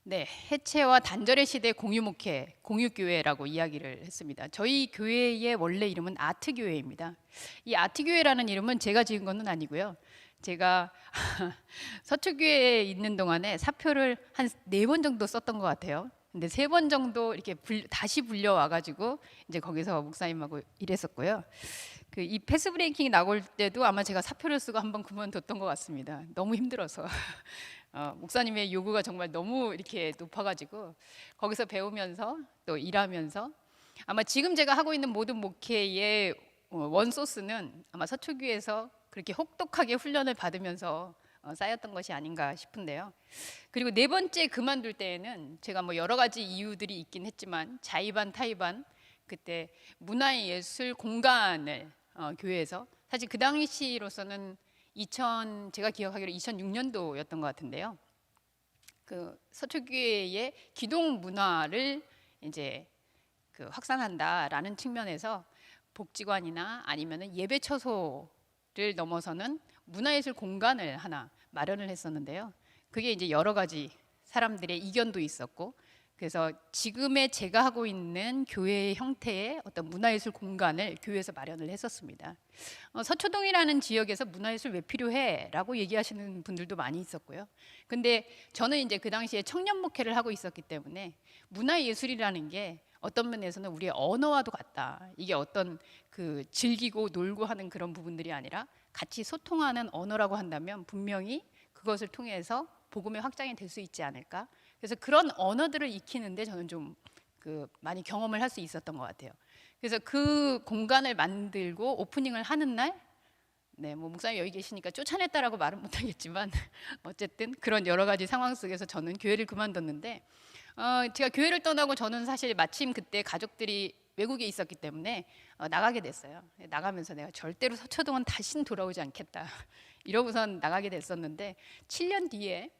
네, 해체와 단절의 시대 공유 목회, 공유 교회라고 이야기를 했습니다. 저희 교회의 원래 이름은 아트 교회입니다. 이 아트 교회라는 이름은 제가 지은 건 아니고요. 제가 서초교회에 있는 동안에 사표를 한 4번 정도 썼던 것 같아요. 근데 3번 정도 이렇게 다시 불려와가지고 이제 거기서 목사님하고 일했었고요. 이 패스 브레이킹이 나올 때도 아마 제가 사표를 쓰고 한번 그만뒀던 것 같습니다. 너무 힘들어서. 목사님의 요구가 정말 너무 이렇게 높아가지고 거기서 배우면서 또 일하면서 아마 지금 제가 하고 있는 모든 목회의 원소스는 아마 서초교에서 그렇게 혹독하게 훈련을 받으면서 쌓였던 것이 아닌가 싶은데요. 그리고 4번째 그만둘 때에는 제가 뭐 여러 가지 이유들이 있긴 했지만 자의반 타의반 그때 문화예술 공간을 교회에서 사실 그 당시로서는 제가 기억하기로 2006년도였던 것 같은데요. 그 서초교회의 기동 문화를 이제 확산한다라는 측면에서 복지관이나 아니면은 예배처소를 넘어서는 문화예술 공간을 하나 마련을 했었는데요. 그게 이제 여러 가지 사람들의 이견도 있었고 그래서 지금의 제가 하고 있는 교회의 형태의 어떤 문화예술 공간을 교회에서 마련을 했었습니다. 서초동이라는 지역에서 문화예술 왜 필요해?라고 얘기하시는 분들도 많이 있었고요. 근데 저는 이제 그 당시에 청년 목회를 하고 있었기 때문에 문화예술이라는 게 어떤 면에서는 우리의 언어와도 같다. 이게 어떤 즐기고 놀고 하는 그런 부분들이 아니라 같이 소통하는 언어라고 한다면 분명히 그것을 통해서 복음의 확장이 될 수 있지 않을까? 그래서 그런 언어들을 익히는데 저는 좀 많이 경험을 할 수 있었던 것 같아요. 그래서 그 공간을 만들고 오프닝을 하는 날, 네, 뭐 목사님 여기 계시니까 쫓아냈다라고 말은 못하겠지만 어쨌든 그런 여러 가지 상황 속에서 저는 교회를 그만뒀는데 제가 교회를 떠나고 저는 사실 마침 그때 가족들이 외국에 있었기 때문에 나가게 됐어요. 나가면서 내가 절대로 서초동은 다시는 돌아오지 않겠다 이러고선 나가게 됐었는데 7년 뒤에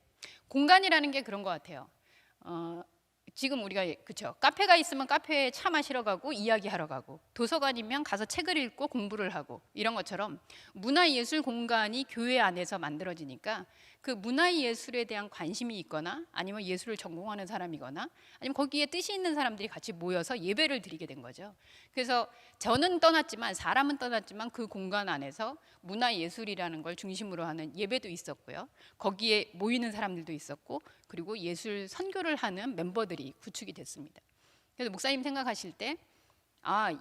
공간이라는 게 그런 것 같아요. 지금 우리가 그렇죠. 카페가 있으면 카페에 차 마시러 가고 이야기하러 가고 도서관이면 가서 책을 읽고 공부를 하고 이런 것처럼 문화예술 공간이 교회 안에서 만들어지니까 그 문화예술에 대한 관심이 있거나 아니면 예술을 전공하는 사람이거나 아니면 거기에 뜻이 있는 사람들이 같이 모여서 예배를 드리게 된 거죠. 그래서 저는 떠났지만 사람은 떠났지만 그 공간 안에서 문화예술이라는 걸 중심으로 하는 예배도 있었고요. 거기에 모이는 사람들도 있었고 그리고 예술 선교를 하는 멤버들이 구축이 됐습니다. 그래서 목사님 생각하실 때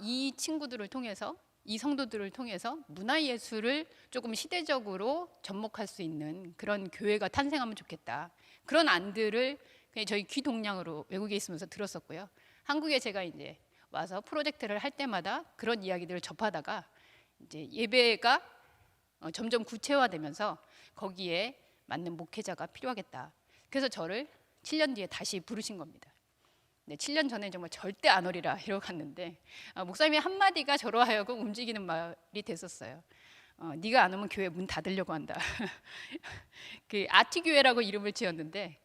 이 친구들을 통해서 이 성도들을 통해서 문화예술을 조금 시대적으로 접목할 수 있는 그런 교회가 탄생하면 좋겠다. 그런 안들을 그냥 저희 귀동냥으로 외국에 있으면서 들었었고요. 한국에 제가 이제 와서 프로젝트를 할 때마다 그런 이야기들을 접하다가 이제 예배가 점점 구체화되면서 거기에 맞는 목회자가 필요하겠다. 그래서 저를 7년 뒤에 다시 부르신 겁니다. 네, 7년 전에 정말 절대 안 오리라 이러고 갔는데 목사님의 한마디가 저로 하여금 움직이는 말이 됐었어요. 네가 안 오면 교회 문 닫으려고 한다. 그 아티 교회라고 이름을 지었는데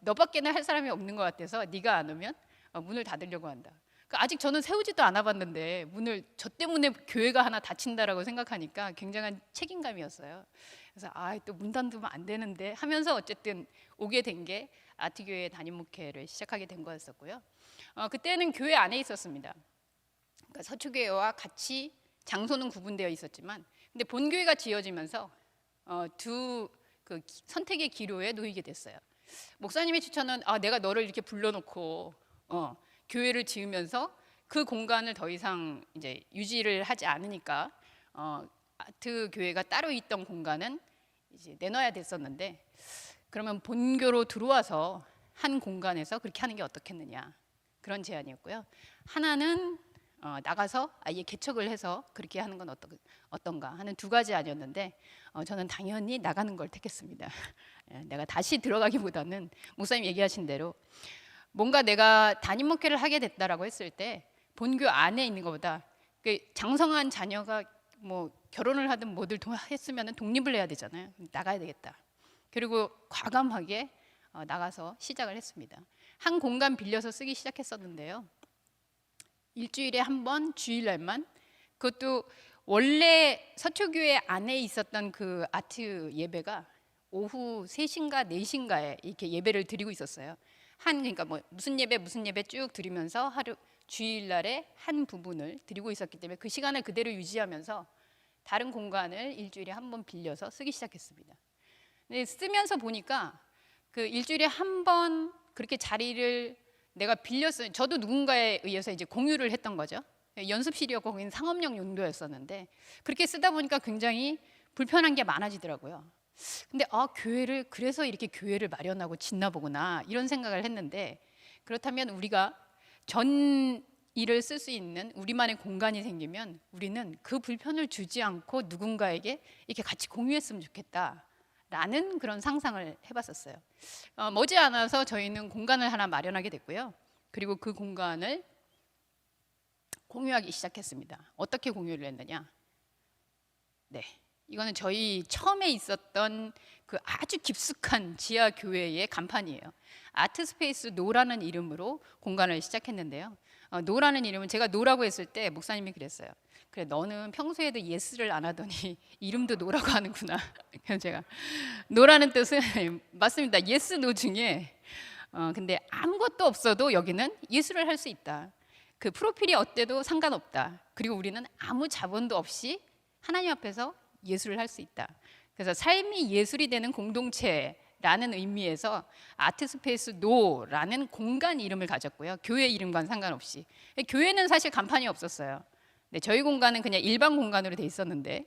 너밖에는 할 사람이 없는 것 같아서 네가 안 오면 문을 닫으려고 한다. 아직 저는 세우지도 않아봤는데 문을 저 때문에 교회가 하나 닫힌다라고 생각하니까 굉장한 책임감이었어요. 그래서 또 문 닫으면 안 되는데 하면서 어쨌든 오게 된 게 아티교회 담임 목회를 시작하게 된 거였었고요. 그때는 교회 안에 있었습니다. 그러니까 서초교회와 같이 장소는 구분되어 있었지만, 근데 본교회가 지어지면서 두 그 선택의 기로에 놓이게 됐어요. 목사님의 추천은 내가 너를 이렇게 불러놓고 교회를 지으면서 그 공간을 더 이상 이제 유지를 하지 않으니까 아트 교회가 따로 있던 공간은 이제 내놔야 됐었는데, 그러면 본교로 들어와서 한 공간에서 그렇게 하는 게 어떻겠느냐, 그런 제안이었고요. 하나는 나가서 아예 개척을 해서 그렇게 하는 건 어떤가 하는 두 가지 아니었는데, 저는 당연히 나가는 걸 택했습니다. 내가 다시 들어가기보다는 목사님 얘기하신 대로 뭔가 내가 담임 목회를 하게 됐다라고 했을 때 본교 안에 있는 것보다 장성한 자녀가 뭐 결혼을 하든 뭐들 했으면 독립을 해야 되잖아요. 나가야 되겠다. 그리고 과감하게 나가서 시작을 했습니다. 한 공간 빌려서 쓰기 시작했었는데요. 일주일에 한 번, 주일날만, 그것도 원래 서초교회 안에 있었던 그 아트 예배가 오후 3시인가 4시인가에 이렇게 예배를 드리고 있었어요. 그러니까 뭐 무슨 예배 쭉 드리면서 하루 주일날에 한 부분을 드리고 있었기 때문에 그 시간을 그대로 유지하면서 다른 공간을 일주일에 한 번 빌려서 쓰기 시작했습니다. 근데 쓰면서 보니까 그 일주일에 한 번 그렇게 자리를 내가 빌렸어요. 저도 누군가에 의해서 이제 공유를 했던 거죠. 연습실이었고 거기는 상업용 용도였었는데, 그렇게 쓰다 보니까 굉장히 불편한 게 많아지더라고요. 근데 교회를 그래서 이렇게 교회를 마련하고 짓나 보구나, 이런 생각을 했는데, 그렇다면 우리가 전 일을 쓸 수 있는 우리만의 공간이 생기면 우리는 그 불편을 주지 않고 누군가에게 이렇게 같이 공유했으면 좋겠다라는 그런 상상을 해봤었어요. 머지않아서 저희는 공간을 하나 마련하게 됐고요. 그리고 그 공간을 공유하기 시작했습니다. 어떻게 공유를 했느냐? 네, 이거는 저희 처음에 있었던 그 아주 깊숙한 지하 교회의 간판이에요. 아트스페이스 노라는 이름으로 공간을 시작했는데요. 노라는 이름은 제가 노라고 했을 때 목사님이 그랬어요. 그래, 너는 평소에도 예스를 안 하더니 이름도 노라고 하는구나. 그래서 제가 노라는 뜻은 맞습니다. 예스 노 중에 근데 아무것도 없어도 여기는 예술을 할 수 있다. 그 프로필이 어때도 상관없다. 그리고 우리는 아무 자본도 없이 하나님 앞에서 예술을 할 수 있다. 그래서 삶이 예술이 되는 공동체라는 의미에서 아트스페이스 노라는 공간 이름을 가졌고요. 교회 이름과는 상관없이. 교회는 사실 간판이 없었어요. 네, 저희 공간은 그냥 일반 공간으로 돼 있었는데,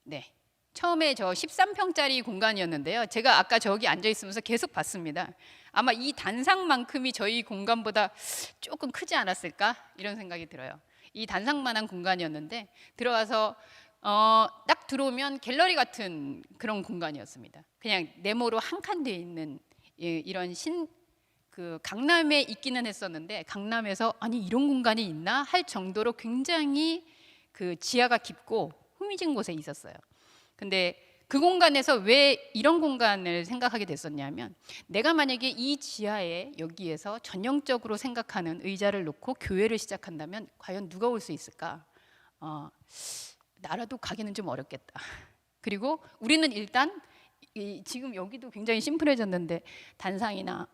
네, 처음에 저 13평짜리 공간이었는데요. 제가 아까 저기 앉아 있으면서 계속 봤습니다. 아마 이 단상만큼이 저희 공간보다 조금 크지 않았을까, 이런 생각이 들어요. 이 단상만한 공간이었는데 들어가서 딱 들어오면 갤러리 같은 그런 공간이었습니다. 그냥 네모로 한 칸 돼 있는 이런 그 강남에 있기는 했었는데, 강남에서 아니 이런 공간이 있나 할 정도로 굉장히 그 지하가 깊고 후미진 곳에 있었어요. 근데 그 공간에서 왜 이런 공간을 생각하게 됐었냐면, 내가 만약에 이 지하에 여기에서 전형적으로 생각하는 의자를 놓고 교회를 시작한다면 과연 누가 올 수 있을까? 나라도 가기는 좀 어렵겠다. 그리고 우리는 일단 지금 여기도 굉장히 심플해졌는데 단상이나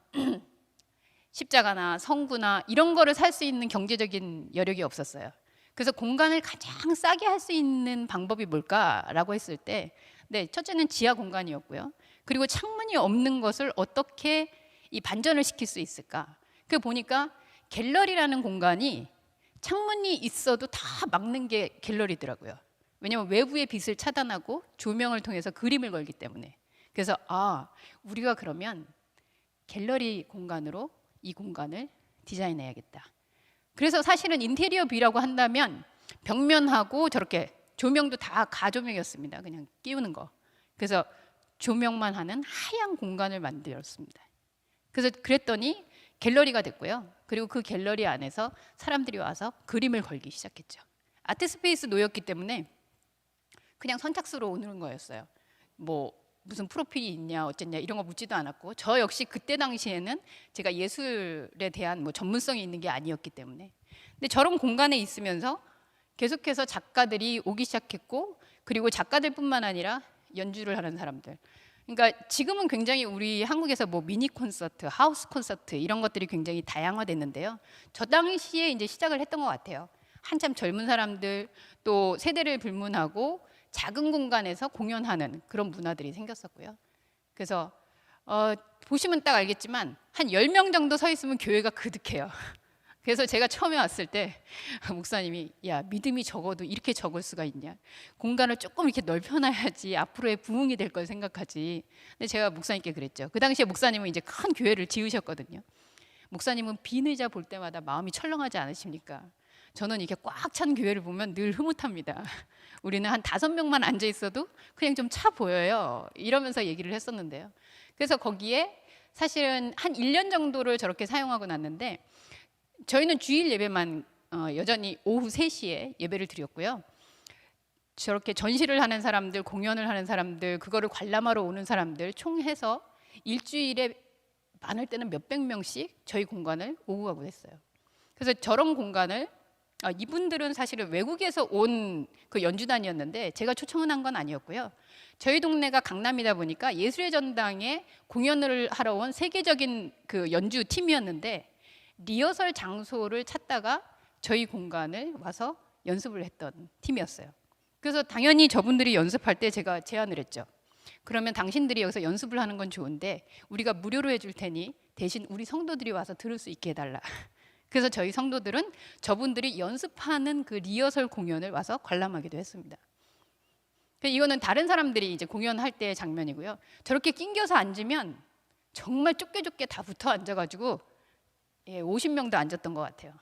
십자가나 성구나 이런 거를 살 수 있는 경제적인 여력이 없었어요. 그래서 공간을 가장 싸게 할 수 있는 방법이 뭘까라고 했을 때, 네, 첫째는 지하 공간이었고요. 그리고 창문이 없는 것을 어떻게 이 반전을 시킬 수 있을까? 그 보니까 갤러리라는 공간이 창문이 있어도 다 막는 게 갤러리더라고요. 왜냐하면 외부의 빛을 차단하고 조명을 통해서 그림을 걸기 때문에. 그래서 우리가 그러면 갤러리 공간으로 이 공간을 디자인해야겠다. 그래서 사실은 인테리어 뷰라고 한다면 벽면하고 저렇게 조명도 다 가조명이었습니다. 그냥 끼우는 거. 그래서 조명만 하는 하얀 공간을 만들었습니다. 그래서 그랬더니 갤러리가 됐고요. 그리고 그 갤러리 안에서 사람들이 와서 그림을 걸기 시작했죠. 아트 스페이스 놓였기 때문에 그냥 선착순으로 오는 거였어요. 뭐 무슨 프로필이 있냐 어쨌냐 이런 거 묻지도 않았고, 저 역시 그때 당시에는 제가 예술에 대한 뭐 전문성이 있는 게 아니었기 때문에. 근데 저런 공간에 있으면서 계속해서 작가들이 오기 시작했고, 그리고 작가들뿐만 아니라 연주를 하는 사람들. 그러니까 지금은 굉장히 우리 한국에서 뭐 미니 콘서트, 하우스 콘서트 이런 것들이 굉장히 다양화됐는데요. 저 당시에 이제 시작을 했던 것 같아요. 한참 젊은 사람들, 또 세대를 불문하고 작은 공간에서 공연하는 그런 문화들이 생겼었고요. 그래서 보시면 딱 알겠지만 한 10명 정도 서 있으면 교회가 그득해요. 그래서 제가 처음에 왔을 때 목사님이 야, 믿음이 적어도 이렇게 적을 수가 있냐, 공간을 조금 이렇게 넓혀놔야지 앞으로의 부흥이 될 걸 생각하지. 근데 제가 목사님께 그랬죠. 그 당시에 목사님은 이제 큰 교회를 지으셨거든요. 목사님은 빈 의자 볼 때마다 마음이 철렁하지 않으십니까? 저는 이렇게 꽉 찬 교회를 보면 늘 흐뭇합니다. 우리는 한 5명만 앉아 있어도 그냥 좀 차 보여요, 이러면서 얘기를 했었는데요. 그래서 거기에 사실은 한 1년 정도를 저렇게 사용하고 났는데, 저희는 주일 예배만 여전히 오후 3시에 예배를 드렸고요. 저렇게 전시를 하는 사람들, 공연을 하는 사람들, 그거를 관람하러 오는 사람들 총 해서 일주일에 많을 때는 몇백 명씩 저희 공간을 오고 가고 했어요. 그래서 저런 공간을 이분들은 사실은 외국에서 온 그 연주단이었는데 제가 초청을 한 건 아니었고요. 저희 동네가 강남이다 보니까 예술의 전당에 공연을 하러 온 세계적인 그 연주 팀이었는데, 리허설 장소를 찾다가 저희 공간을 와서 연습을 했던 팀이었어요. 그래서 당연히 저분들이 연습할 때 제가 제안을 했죠. 그러면 당신들이 여기서 연습을 하는 건 좋은데 우리가 무료로 해줄 테니 대신 우리 성도들이 와서 들을 수 있게 해달라. 그래서 저희 성도들은 저분들이 연습하는 그 리허설 공연을 와서 관람하기도 했습니다. 이거는 다른 사람들이 이제 공연할 때의 장면이고요. 저렇게 낑겨서 앉으면 정말 좁게 다 붙어 앉아가지고 50명도 앉았던 것 같아요.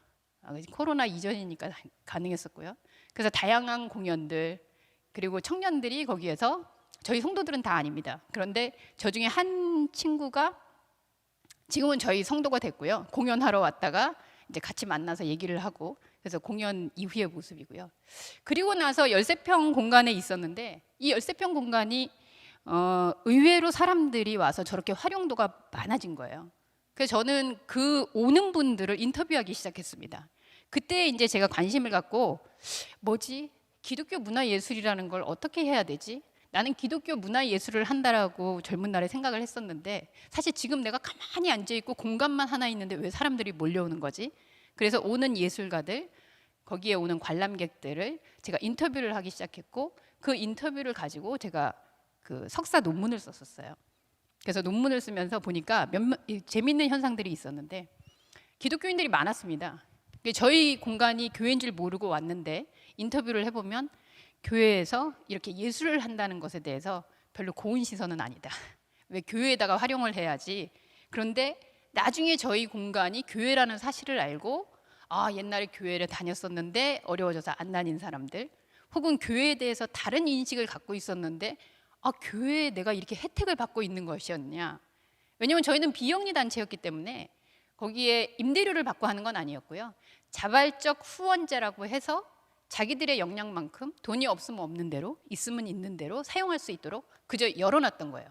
코로나 이전이니까 가능했었고요. 그래서 다양한 공연들, 그리고 청년들이 거기에서, 저희 성도들은 다 아닙니다. 그런데 저 중에 한 친구가 지금은 저희 성도가 됐고요. 공연하러 왔다가 이제 같이 만나서 얘기를 하고, 그래서 공연 이후의 모습이고요. 그리고 나서 13평 공간에 있었는데, 이 13평 공간이 의외로 사람들이 와서 저렇게 활용도가 많아진 거예요. 그래서 저는 그 오는 분들을 인터뷰하기 시작했습니다. 그때 이제 제가 관심을 갖고, 뭐지? 기독교 문화예술이라는 걸 어떻게 해야 되지? 나는 기독교 문화예술을 한다라고 젊은 날에 생각을 했었는데, 사실 지금 내가 가만히 앉아있고 공간만 하나 있는데 왜 사람들이 몰려오는 거지? 그래서 오는 예술가들, 거기에 오는 관람객들을 제가 인터뷰를 하기 시작했고, 그 인터뷰를 가지고 제가 그 석사 논문을 썼었어요. 그래서 논문을 쓰면서 보니까 재미있는 현상들이 있었는데, 기독교인들이 많았습니다. 저희 공간이 교회인 줄 모르고 왔는데 인터뷰를 해보면 교회에서 이렇게 예술을 한다는 것에 대해서 별로 고운 시선은 아니다. 왜 교회에다가 활용을 해야지. 그런데 나중에 저희 공간이 교회라는 사실을 알고, 옛날에 교회를 다녔었는데 어려워져서 안 다닌 사람들, 혹은 교회에 대해서 다른 인식을 갖고 있었는데 교회에 내가 이렇게 혜택을 받고 있는 것이었냐. 왜냐하면 저희는 비영리 단체였기 때문에 거기에 임대료를 받고 하는 건 아니었고요. 자발적 후원제라고 해서 자기들의 역량만큼 돈이 없으면 없는 대로, 있으면 있는 대로 사용할 수 있도록 그저 열어놨던 거예요.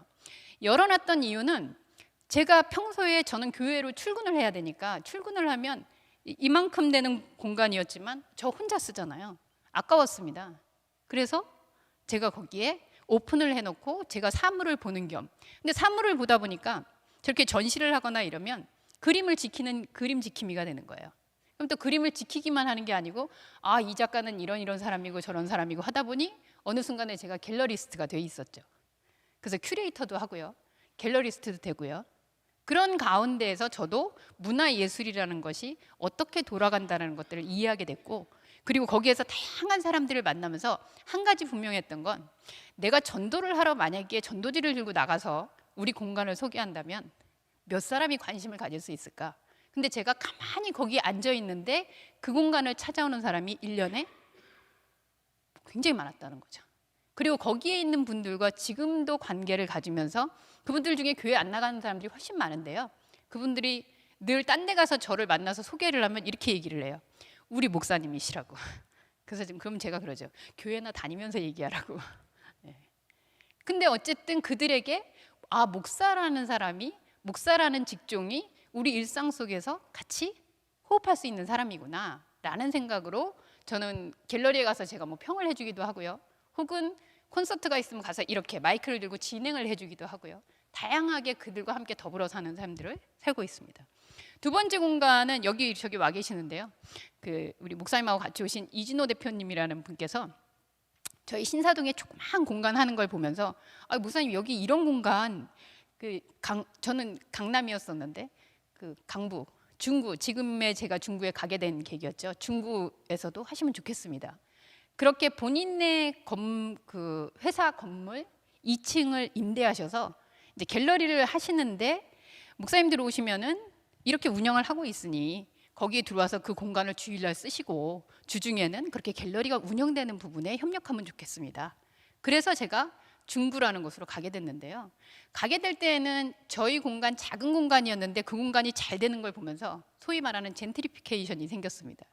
열어놨던 이유는, 제가 평소에 저는 교회로 출근을 해야 되니까, 출근을 하면 이만큼 되는 공간이었지만 저 혼자 쓰잖아요. 아까웠습니다. 그래서 제가 거기에 오픈을 해놓고 제가 사물을 보는 겸, 근데 사물을 보다 보니까 저렇게 전시를 하거나 이러면 그림을 지키는 그림 지킴이가 되는 거예요. 그럼 또 그림을 지키기만 하는 게 아니고, 이 작가는 이런 사람이고 저런 사람이고 하다 보니 어느 순간에 제가 갤러리스트가 돼 있었죠. 그래서 큐레이터도 하고요, 갤러리스트도 되고요. 그런 가운데에서 저도 문화예술이라는 것이 어떻게 돌아간다는 것들을 이해하게 됐고, 그리고 거기에서 다양한 사람들을 만나면서 한 가지 분명했던 건, 내가 전도를 하러 만약에 전도지를 들고 나가서 우리 공간을 소개한다면 몇 사람이 관심을 가질 수 있을까? 근데 제가 가만히 거기에 앉아 있는데 그 공간을 찾아오는 사람이 1년에 굉장히 많았다는 거죠. 그리고 거기에 있는 분들과 지금도 관계를 가지면서, 그분들 중에 교회 안 나가는 사람들이 훨씬 많은데요, 그분들이 늘 딴 데 가서 저를 만나서 소개를 하면 이렇게 얘기를 해요. 우리 목사님이시라고. 그래서 지금 그럼 제가 그러죠. 교회나 다니면서 얘기하라고. 네. 근데 어쨌든 그들에게 목사라는 사람이, 목사라는 직종이 우리 일상 속에서 같이 호흡할 수 있는 사람이구나 라는 생각으로 저는 갤러리에 가서 제가 뭐 평을 해주기도 하고요. 혹은 콘서트가 있으면 가서 이렇게 마이크를 들고 진행을 해주기도 하고요. 다양하게 그들과 함께 더불어 사는 삶들을 살고 있습니다. 두 번째 공간은 여기 저기 와 계시는데요. 우리 목사님하고 같이 오신 이진호 대표님이라는 분께서 저희 신사동에 조그만 공간 하는 걸 보면서 목사님 여기 이런 공간 저는 강남이었었는데 강북, 중구, 지금의 제가 중구에 가게 된 계기였죠. 중구에서도 하시면 좋겠습니다. 그렇게 본인의 회사 건물 2층을 임대하셔서 이제 갤러리를 하시는데 목사님들 오시면은 이렇게 운영을 하고 있으니 거기에 들어와서 그 공간을 주일날 쓰시고 주중에는 그렇게 갤러리가 운영되는 부분에 협력하면 좋겠습니다. 그래서 제가 중구라는 곳으로 가게 됐는데요. 가게 될 때에는 저희 공간 작은 공간이었는데 그 공간이 잘 되는 걸 보면서 소위 말하는 젠트리피케이션이 생겼습니다.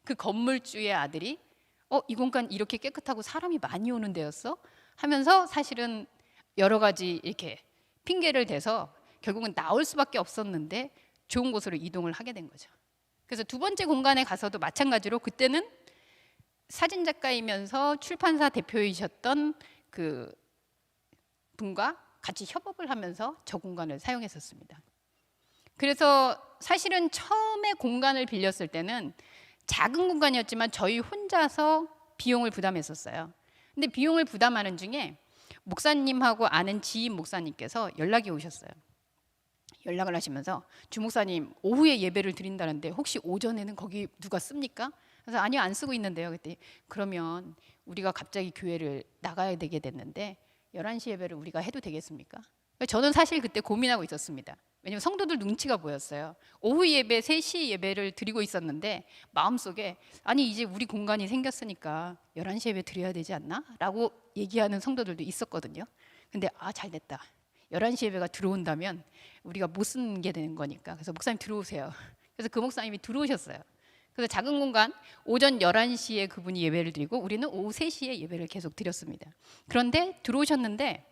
그 건물주의 아들이 이 공간 이렇게 깨끗하고 사람이 많이 오는 데였어? 하면서 사실은 여러 가지 이렇게 핑계를 대서 결국은 나올 수밖에 없었는데 좋은 곳으로 이동을 하게 된 거죠. 그래서 두 번째 공간에 가서도 마찬가지로 그때는 사진작가이면서 출판사 대표이셨던 그 분과 같이 협업을 하면서 저 공간을 사용했었습니다. 그래서 사실은 처음에 공간을 빌렸을 때는 작은 공간이었지만 저희 혼자서 비용을 부담했었어요. 근데 비용을 부담하는 중에 목사님하고 아는 지인 목사님께서 연락이 오셨어요. 연락을 하시면서 주 목사님 오후에 예배를 드린다는데 혹시 오전에는 거기 누가 씁니까? 그래서 아니요 안 쓰고 있는데요. 그랬더니 그러면 우리가 갑자기 교회를 나가야 되게 됐는데 11시 예배를 우리가 해도 되겠습니까? 저는 사실 그때 고민하고 있었습니다. 왜냐하면 성도들 눈치가 보였어요. 오후 예배 3시 예배를 드리고 있었는데 마음속에 아니 이제 우리 공간이 생겼으니까 11시 예배 드려야 되지 않나? 라고 얘기하는 성도들도 있었거든요. 근데 잘 됐다. 11시 예배가 들어온다면 우리가 못 쓰는 게 되는 거니까. 그래서 목사님 들어오세요. 그래서 그 목사님이 들어오셨어요. 그래서 작은 공간 오전 11시에 그분이 예배를 드리고 우리는 오후 3시에 예배를 계속 드렸습니다. 그런데 들어오셨는데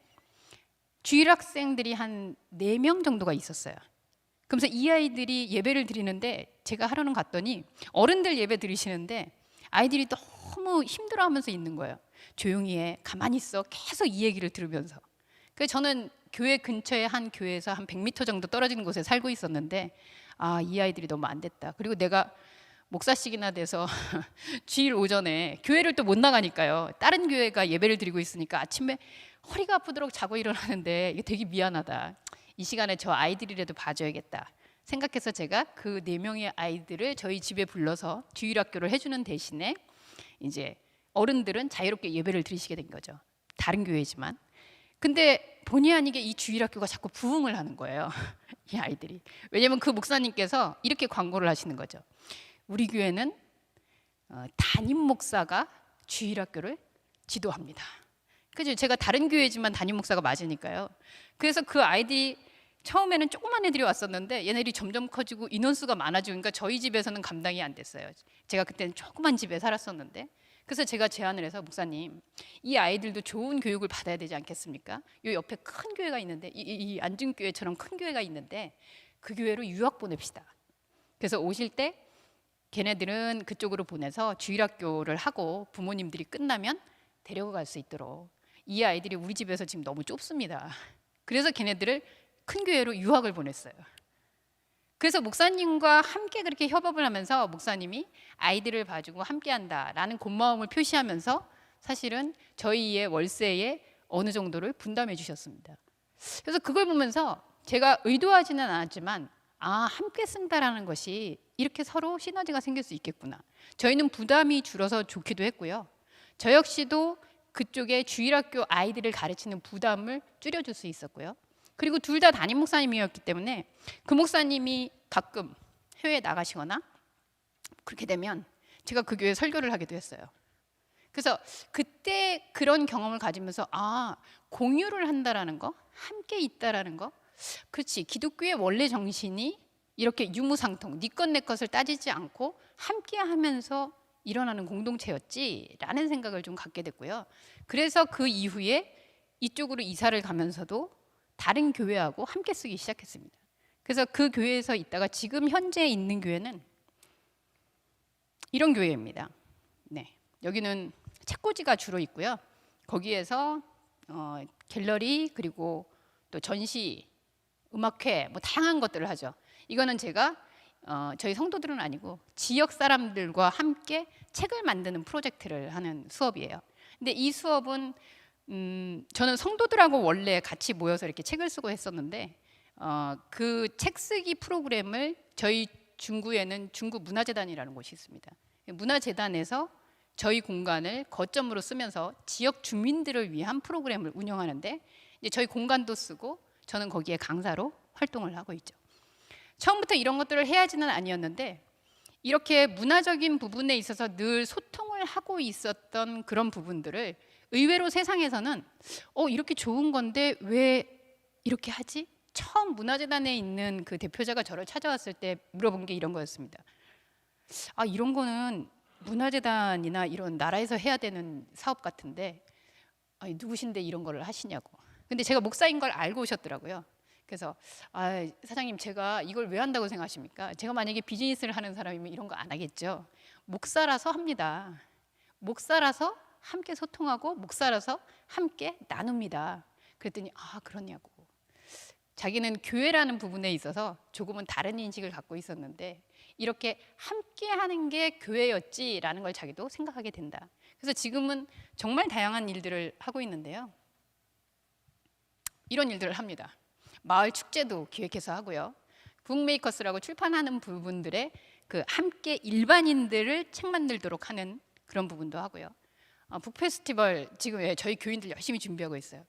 주일 학생들이 한 4명 정도가 있었어요. 그러면서 이 아이들이 예배를 드리는데 제가 하루는 갔더니 어른들 예배 드리시는데 아이들이 너무 힘들어하면서 있는 거예요. 조용히 해, 가만히 있어, 계속 이 얘기를 들으면서. 그래서 저는 교회 근처에 한 교회에서 한 100m 정도 떨어진 곳에 살고 있었는데 이 아이들이 너무 안 됐다. 그리고 내가 목사식이나 돼서 주일 오전에 교회를 또 못 나가니까요. 다른 교회가 예배를 드리고 있으니까 아침에 허리가 아프도록 자고 일어나는데 이게 되게 미안하다. 이 시간에 저 아이들이라도 봐줘야겠다 생각해서 제가 그 4명의 아이들을 저희 집에 불러서 주일학교를 해주는 대신에 이제 어른들은 자유롭게 예배를 드리시게 된 거죠. 다른 교회지만. 근데 본의 아니게 이 주일학교가 자꾸 부흥을 하는 거예요. 이 아이들이. 왜냐하면 그 목사님께서 이렇게 광고를 하시는 거죠. 우리 교회는 담임 목사가 주일학교를 지도합니다. 그죠? 제가 다른 교회지만 담임 목사가 맞으니까요. 그래서 그 아이들이 처음에는 조그만 애들이 왔었는데 얘네들이 점점 커지고 인원수가 많아지니까 저희 집에서는 감당이 안 됐어요. 제가 그때는 조그만 집에 살았었는데 그래서 제가 제안을 해서 목사님 이 아이들도 좋은 교육을 받아야 되지 않겠습니까? 요 옆에 큰 교회가 있는데 이 안중교회처럼 큰 교회가 있는데 그 교회로 유학 보냅시다. 그래서 오실 때 걔네들은 그쪽으로 보내서 주일학교를 하고 부모님들이 끝나면 데려갈 수 있도록. 이 아이들이 우리 집에서 지금 너무 좁습니다. 그래서 걔네들을 큰 교회로 유학을 보냈어요. 그래서 목사님과 함께 그렇게 협업을 하면서 목사님이 아이들을 봐주고 함께한다라는 고마움을 표시하면서 사실은 저희의 월세에 어느 정도를 분담해 주셨습니다. 그래서 그걸 보면서 제가 의도하지는 않았지만 함께 쓴다라는 것이 이렇게 서로 시너지가 생길 수 있겠구나. 저희는 부담이 줄어서 좋기도 했고요. 저 역시도 그쪽에 주일학교 아이들을 가르치는 부담을 줄여줄 수 있었고요. 그리고 둘 다 담임 목사님이었기 때문에 그 목사님이 가끔 해외에 나가시거나 그렇게 되면 제가 그 교회에 설교를 하기도 했어요. 그래서 그때 그런 경험을 가지면서 공유를 한다라는 거, 함께 있다라는 거, 그렇지. 기독교의 원래 정신이 이렇게 유무상통, 네 것 내 것을 따지지 않고 함께하면서 일어나는 공동체였지라는 생각을 좀 갖게 됐고요. 그래서 그 이후에 이쪽으로 이사를 가면서도 다른 교회하고 함께 쓰기 시작했습니다. 그래서 그 교회에서 있다가 지금 현재 있는 교회는 이런 교회입니다. 네, 여기는 책꽂이가 주로 있고요. 거기에서 갤러리 그리고 또 전시, 음악회 뭐 다양한 것들을 하죠. 이거는 제가 저희 성도들은 아니고 지역 사람들과 함께 책을 만드는 프로젝트를 하는 수업이에요. 근데 이 수업은 저는 성도들하고 원래 같이 모여서 이렇게 책을 쓰고 했었는데 그 책 쓰기 프로그램을 저희 중구에는 중구 문화재단이라는 곳이 있습니다. 문화재단에서 저희 공간을 거점으로 쓰면서 지역 주민들을 위한 프로그램을 운영하는데 이제 저희 공간도 쓰고 저는 거기에 강사로 활동을 하고 있죠. 처음부터 이런 것들을 해야지는 아니었는데 이렇게 문화적인 부분에 있어서 늘 소통을 하고 있었던 그런 부분들을 의외로 세상에서는 이렇게 좋은 건데 왜 이렇게 하지? 처음 문화재단에 있는 그 대표자가 저를 찾아왔을 때 물어본 게 이런 거였습니다. 이런 거는 문화재단이나 이런 나라에서 해야 되는 사업 같은데 누구신데 이런 거를 하시냐고. 근데 제가 목사인 걸 알고 오셨더라고요. 그래서 사장님 제가 이걸 왜 한다고 생각하십니까? 제가 만약에 비즈니스를 하는 사람이면 이런 거 안 하겠죠. 목사라서 합니다. 목사라서 함께 소통하고 목사라서 함께 나눕니다. 그랬더니 그러냐고. 자기는 교회라는 부분에 있어서 조금은 다른 인식을 갖고 있었는데 이렇게 함께 하는 게 교회였지라는 걸 자기도 생각하게 된다. 그래서 지금은 정말 다양한 일들을 하고 있는데요. 이런 일들을 합니다. 마을 축제도 기획해서 하고요. 북메이커스라고 출판하는 부분들의 그 함께 일반인들을 책 만들도록 하는 그런 부분도 하고요. 북 페스티벌 지금 저희 교인들 열심히 준비하고 있어요.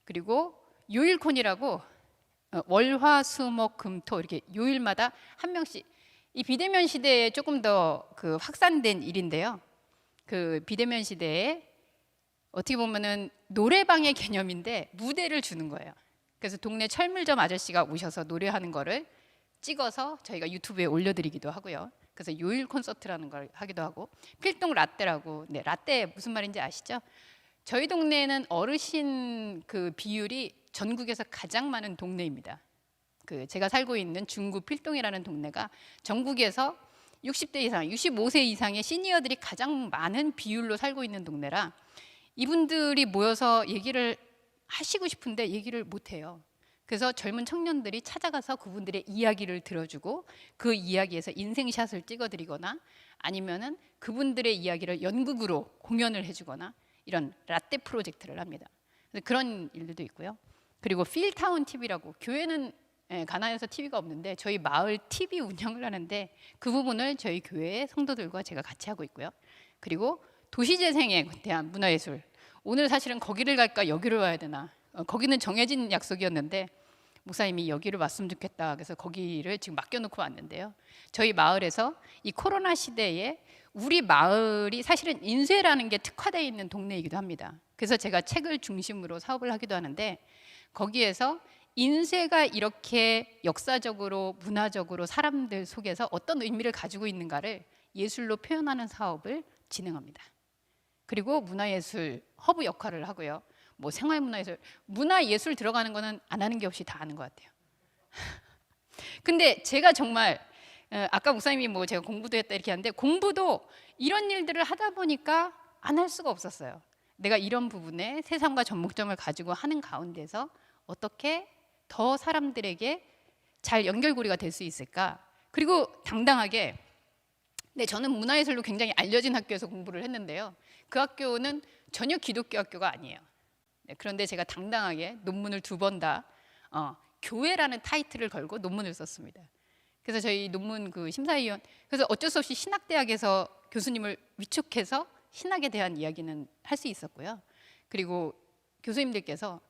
그리고 요일콘이라고 월화수목금토 이렇게 요일마다 한 명씩 이 비대면 시대에 조금 더 그 확산된 일인데요. 그 비대면 시대에 어떻게 보면은 노래방의 개념인데 무대를 주는 거예요. 그래서 동네 철물점 아저씨가 오셔서 노래하는 거를 찍어서 저희가 유튜브에 올려드리기도 하고요. 그래서 요일 콘서트라는 걸 하기도 하고 필동 라떼라고 라떼 무슨 말인지 아시죠? 저희 동네에는 어르신 그 비율이 전국에서 가장 많은 동네입니다. 그 제가 살고 있는 중구 필동이라는 동네가 전국에서 60대 이상, 65세 이상의 시니어들이 가장 많은 비율로 살고 있는 동네라 이분들이 모여서 얘기를 하시고 싶은데 얘기를 못 해요. 그래서 젊은 청년들이 찾아가서 그분들의 이야기를 들어주고 그 이야기에서 인생샷을 찍어드리거나 아니면은 그분들의 이야기를 연극으로 공연을 해주거나 이런 라떼 프로젝트를 합니다. 그런 일들도 있고요. 그리고 필타운 TV라고 교회는 가나안에서 TV가 없는데 저희 마을 TV 운영을 하는데 그 부분을 저희 교회의 성도들과 제가 같이 하고 있고요. 그리고 도시재생에 대한 문화예술 오늘 사실은 거기를 갈까 여기를 와야 되나 거기는 정해진 약속이었는데 목사님이 여기를 왔으면 좋겠다 그래서 거기를 지금 맡겨놓고 왔는데요. 저희 마을에서 이 코로나 시대에 우리 마을이 사실은 인쇄라는 게 특화되어 있는 동네이기도 합니다. 그래서 제가 책을 중심으로 사업을 하기도 하는데 거기에서 인쇄가 이렇게 역사적으로 문화적으로 사람들 속에서 어떤 의미를 가지고 있는가를 예술로 표현하는 사업을 진행합니다. 그리고 문화예술 허브 역할을 하고요. 뭐 생활문화예술, 문화예술 들어가는 거는 안 하는 게 없이 다 아는 것 같아요. 근데 제가 정말 아까 목사님이 뭐 제가 공부도 했다 이렇게 하는데 공부도 이런 일들을 하다 보니까 안 할 수가 없었어요. 내가 이런 부분에 세상과 접목점을 가지고 하는 가운데서 어떻게 더 사람들에게 잘 연결고리가 될 수 있을까? 그리고 당당하게 저는 문화예술로 굉장히 알려진 학교에서 공부를 했는데요. 그 학교는 전혀 기독교 학교가 아니에요. 그런데 제가 당당하게 논문을 2번 다 교회라는 타이틀을 걸고 논문을 썼습니다. 그래서 저희 논문 그 심사위원 그래서 어쩔 수 없이 신학대학에서 교수님을 위촉해서 신학에 대한 이야기는 할 수 있었고요. 그리고 교수님들께서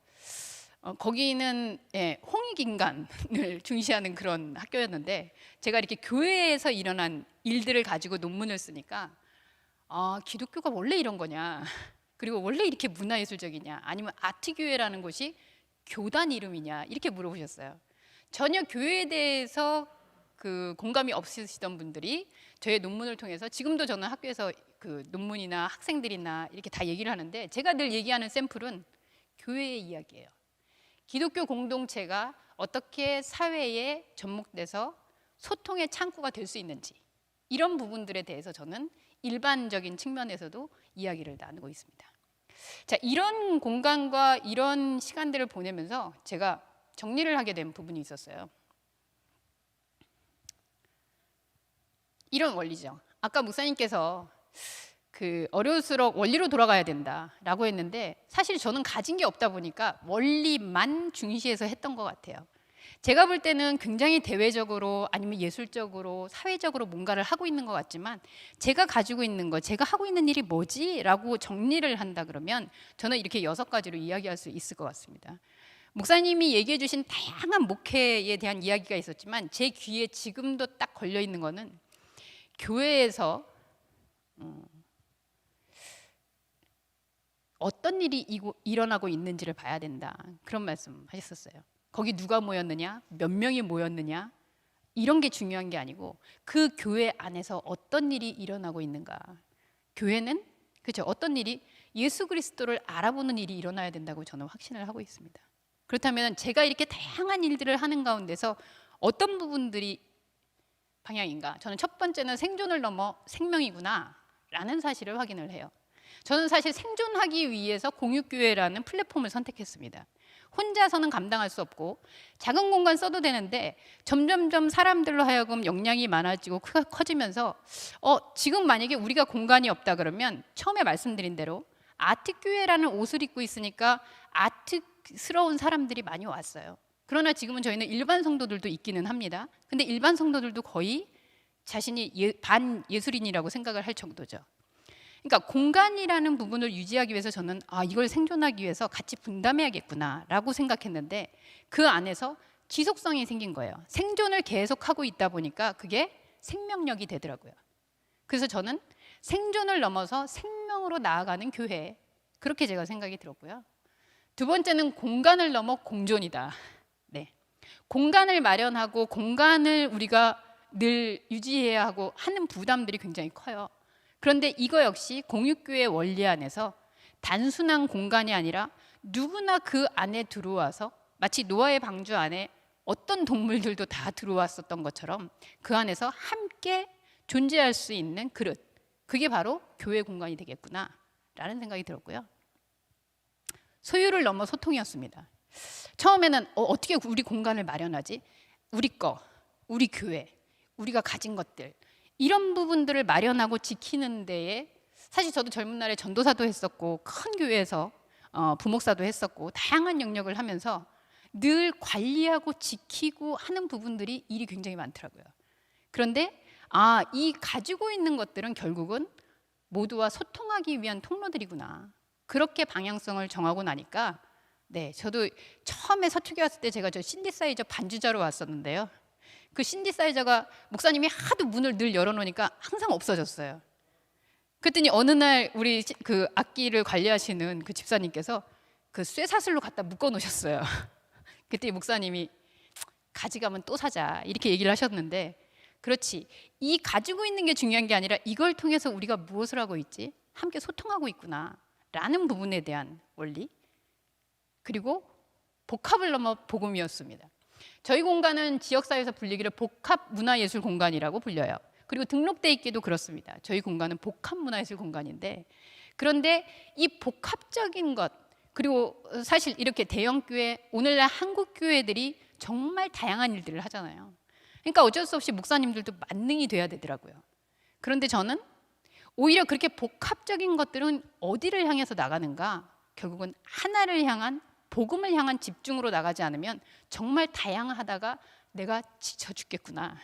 거기는 홍익인간을 중시하는 그런 학교였는데 제가 이렇게 교회에서 일어난 일들을 가지고 논문을 쓰니까 기독교가 원래 이런 거냐 그리고 원래 이렇게 문화예술적이냐 아니면 아트교회라는 곳이 교단 이름이냐 이렇게 물어보셨어요. 전혀 교회에 대해서 그 공감이 없으시던 분들이 저의 논문을 통해서 지금도 저는 학교에서 그 논문이나 학생들이나 이렇게 다 얘기를 하는데 제가 늘 얘기하는 샘플은 교회의 이야기예요. 기독교 공동체가 어떻게 사회에 접목돼서 소통의 창구가 될 수 있는지 이런 부분들에 대해서 저는 일반적인 측면에서도 이야기를 나누고 있습니다. 자, 이런 공간과 이런 시간들을 보내면서 제가 정리를 하게 된 부분이 있었어요. 이런 원리죠. 아까 목사님께서 그 어려울수록 원리로 돌아가야 된다라고 했는데 사실 저는 가진 게 없다 보니까 원리만 중시해서 했던 것 같아요. 제가 볼 때는 굉장히 대외적으로 아니면 예술적으로 사회적으로 뭔가를 하고 있는 것 같지만 제가 가지고 있는 거, 제가 하고 있는 일이 뭐지? 라고 정리를 한다 그러면 저는 이렇게 6가지로 이야기할 수 있을 것 같습니다. 목사님이 얘기해 주신 다양한 목회에 대한 이야기가 있었지만 제 귀에 지금도 딱 걸려 있는 거는 교회에서 어떤 일이 일어나고 있는지를 봐야 된다. 그런 말씀 하셨었어요. 거기 누가 모였느냐, 몇 명이 모였느냐 이런 게 중요한 게 아니고 그 교회 안에서 어떤 일이 일어나고 있는가. 교회는 그렇죠. 어떤 일이 예수 그리스도를 알아보는 일이 일어나야 된다고 저는 확신을 하고 있습니다. 그렇다면 제가 이렇게 다양한 일들을 하는 가운데서 어떤 부분들이 방향인가? 저는 첫 번째는 생존을 넘어 생명이구나 라는 사실을 확인을 해요. 저는 사실 생존하기 위해서 공유교회라는 플랫폼을 선택했습니다. 혼자서는 감당할 수 없고 작은 공간 써도 되는데 점점점 사람들로 하여금 역량이 많아지고 커지면서 지금 만약에 우리가 공간이 없다 그러면 처음에 말씀드린 대로 아트교회라는 옷을 입고 있으니까 아트스러운 사람들이 많이 왔어요. 그러나 지금은 저희는 일반 성도들도 있기는 합니다. 근데 일반 성도들도 거의 자신이 반예술인이라고 생각을 할 정도죠. 그러니까 공간이라는 부분을 유지하기 위해서 저는 이걸 생존하기 위해서 같이 분담해야겠구나라고 생각했는데 그 안에서 지속성이 생긴 거예요. 생존을 계속하고 있다 보니까 그게 생명력이 되더라고요. 그래서 저는 생존을 넘어서 생명으로 나아가는 교회 그렇게 제가 생각이 들었고요. 두 번째는 공간을 넘어 공존이다. 네, 공간을 마련하고 공간을 우리가 늘 유지해야 하고 하는 부담들이 굉장히 커요. 그런데 이거 역시 공유교회 원리 안에서 단순한 공간이 아니라 누구나 그 안에 들어와서 마치 노아의 방주 안에 어떤 동물들도 다 들어왔었던 것처럼 그 안에서 함께 존재할 수 있는 그릇, 그게 바로 교회 공간이 되겠구나 라는 생각이 들었고요. 소유를 넘어 소통이었습니다. 처음에는 어떻게 우리 공간을 마련하지? 우리 거, 우리 교회, 우리가 가진 것들 이런 부분들을 마련하고 지키는 데에 사실 저도 젊은 날에 전도사도 했었고 큰 교회에서 부목사도 했었고 다양한 영역을 하면서 늘 관리하고 지키고 하는 부분들이 일이 굉장히 많더라고요. 그런데 이 가지고 있는 것들은 결국은 모두와 소통하기 위한 통로들이구나. 그렇게 방향성을 정하고 나니까 저도 처음에 서초기 왔을 때 제가 저 신디사이저 반주자로 왔었는데요. 그 신디사이저가 목사님이 하도 문을 늘 열어놓으니까 항상 없어졌어요. 그랬더니 어느 날 우리 그 악기를 관리하시는 그 집사님께서 그 쇠사슬로 갖다 묶어놓으셨어요. 그때 목사님이 가져가면 또 사자 이렇게 얘기를 하셨는데 그렇지. 이 가지고 있는 게 중요한 게 아니라 이걸 통해서 우리가 무엇을 하고 있지? 함께 소통하고 있구나 라는 부분에 대한 원리 그리고 복합을 넘어 복음이었습니다. 저희 공간은 지역사회에서 불리기를 복합문화예술 공간이라고 불려요. 그리고 등록돼 있기도 그렇습니다. 저희 공간은 복합문화예술 공간인데 그런데 이 복합적인 것 그리고 사실 이렇게 대형교회 오늘날 한국교회들이 정말 다양한 일들을 하잖아요. 그러니까 어쩔 수 없이 목사님들도 만능이 돼야 되더라고요. 그런데 저는 오히려 그렇게 복합적인 것들은 어디를 향해서 나가는가? 결국은 하나를 향한 복음을 향한 집중으로 나가지 않으면 정말 다양하다가 내가 지쳐 죽겠구나.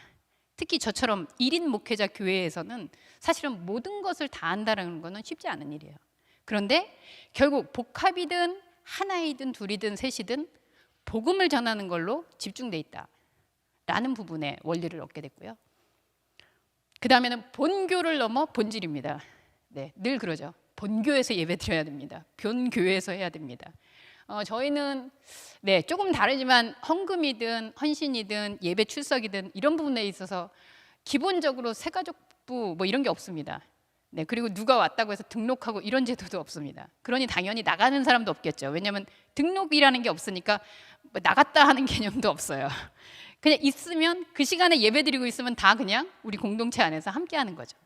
특히 저처럼 1인 목회자 교회에서는 사실은 모든 것을 다 안다는 것은 쉽지 않은 일이에요. 그런데 결국 복합이든 하나이든 둘이든 셋이든 복음을 전하는 걸로 집중돼 있다라는 부분에 원리를 얻게 됐고요. 그 다음에는 본교를 넘어 본질입니다. 늘 그러죠. 본교에서 예배 드려야 됩니다. 본교회에서 해야 됩니다. 저희는 네, 조금 다르지만 헌금이든 헌신이든 예배 출석이든 이런 부분에 있어서 기본적으로 새가족부 뭐 이런 게 없습니다. 네, 그리고 누가 왔다고 해서 등록하고 이런 제도도 없습니다. 그러니 당연히 나가는 사람도 없겠죠. 왜냐하면 등록이라는 게 없으니까 뭐 나갔다 하는 개념도 없어요. 그냥 있으면 그 시간에 예배 드리고 있으면 다 그냥 우리 공동체 안에서 함께 하는 거죠.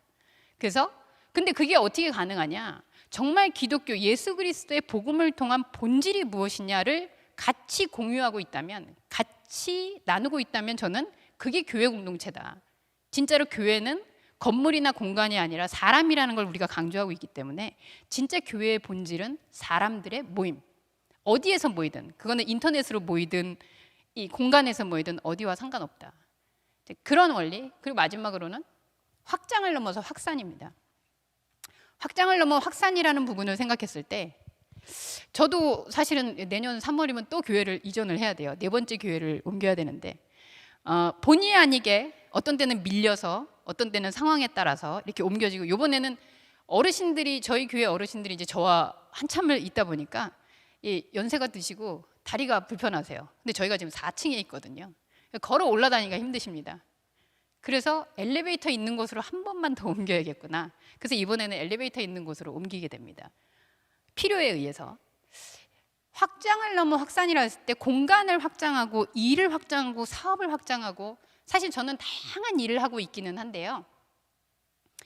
그래서 근데 그게 어떻게 가능하냐? 정말 기독교 예수 그리스도의 복음을 통한 본질이 무엇이냐를 같이 공유하고 있다면, 같이 나누고 있다면 저는 그게 교회 공동체다. 진짜로 교회는 건물이나 공간이 아니라 사람이라는 걸 우리가 강조하고 있기 때문에 진짜 교회의 본질은 사람들의 모임. 어디에서 모이든, 그거는 인터넷으로 모이든 이 공간에서 모이든 어디와 상관없다. 그런 원리. 그리고 마지막으로는 확장을 넘어서 확산입니다. 확장을 넘어 확산이라는 부분을 생각했을 때 저도 사실은 내년 3월이면 또 교회를 이전을 해야 돼요. 4번째 교회를 옮겨야 되는데 본의 아니게 어떤 때는 밀려서 어떤 때는 상황에 따라서 이렇게 옮겨지고, 이번에는 어르신들이, 저희 교회 어르신들이 이제 저와 한참을 있다 보니까 연세가 드시고 다리가 불편하세요. 근데 저희가 지금 4층에 있거든요. 걸어 올라다니기가 힘드십니다. 그래서 엘리베이터 있는 곳으로 한 번만 더 옮겨야겠구나. 그래서 이번에는 엘리베이터 있는 곳으로 옮기게 됩니다. 필요에 의해서. 확장을 넘어 확산이라 했을 때 공간을 확장하고 일을 확장하고 사업을 확장하고, 사실 저는 다양한 일을 하고 있기는 한데요.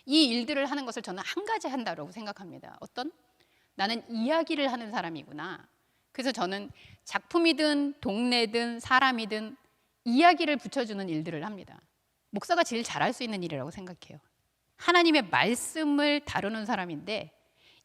이 일들을 하는 것을 저는 한 가지 한다고 생각합니다. 어떤? 나는 이야기를 하는 사람이구나. 그래서 저는 작품이든 동네든 사람이든 이야기를 붙여주는 일들을 합니다. 목사가 제일 잘할 수 있는 일이라고 생각해요. 하나님의 말씀을 다루는 사람인데,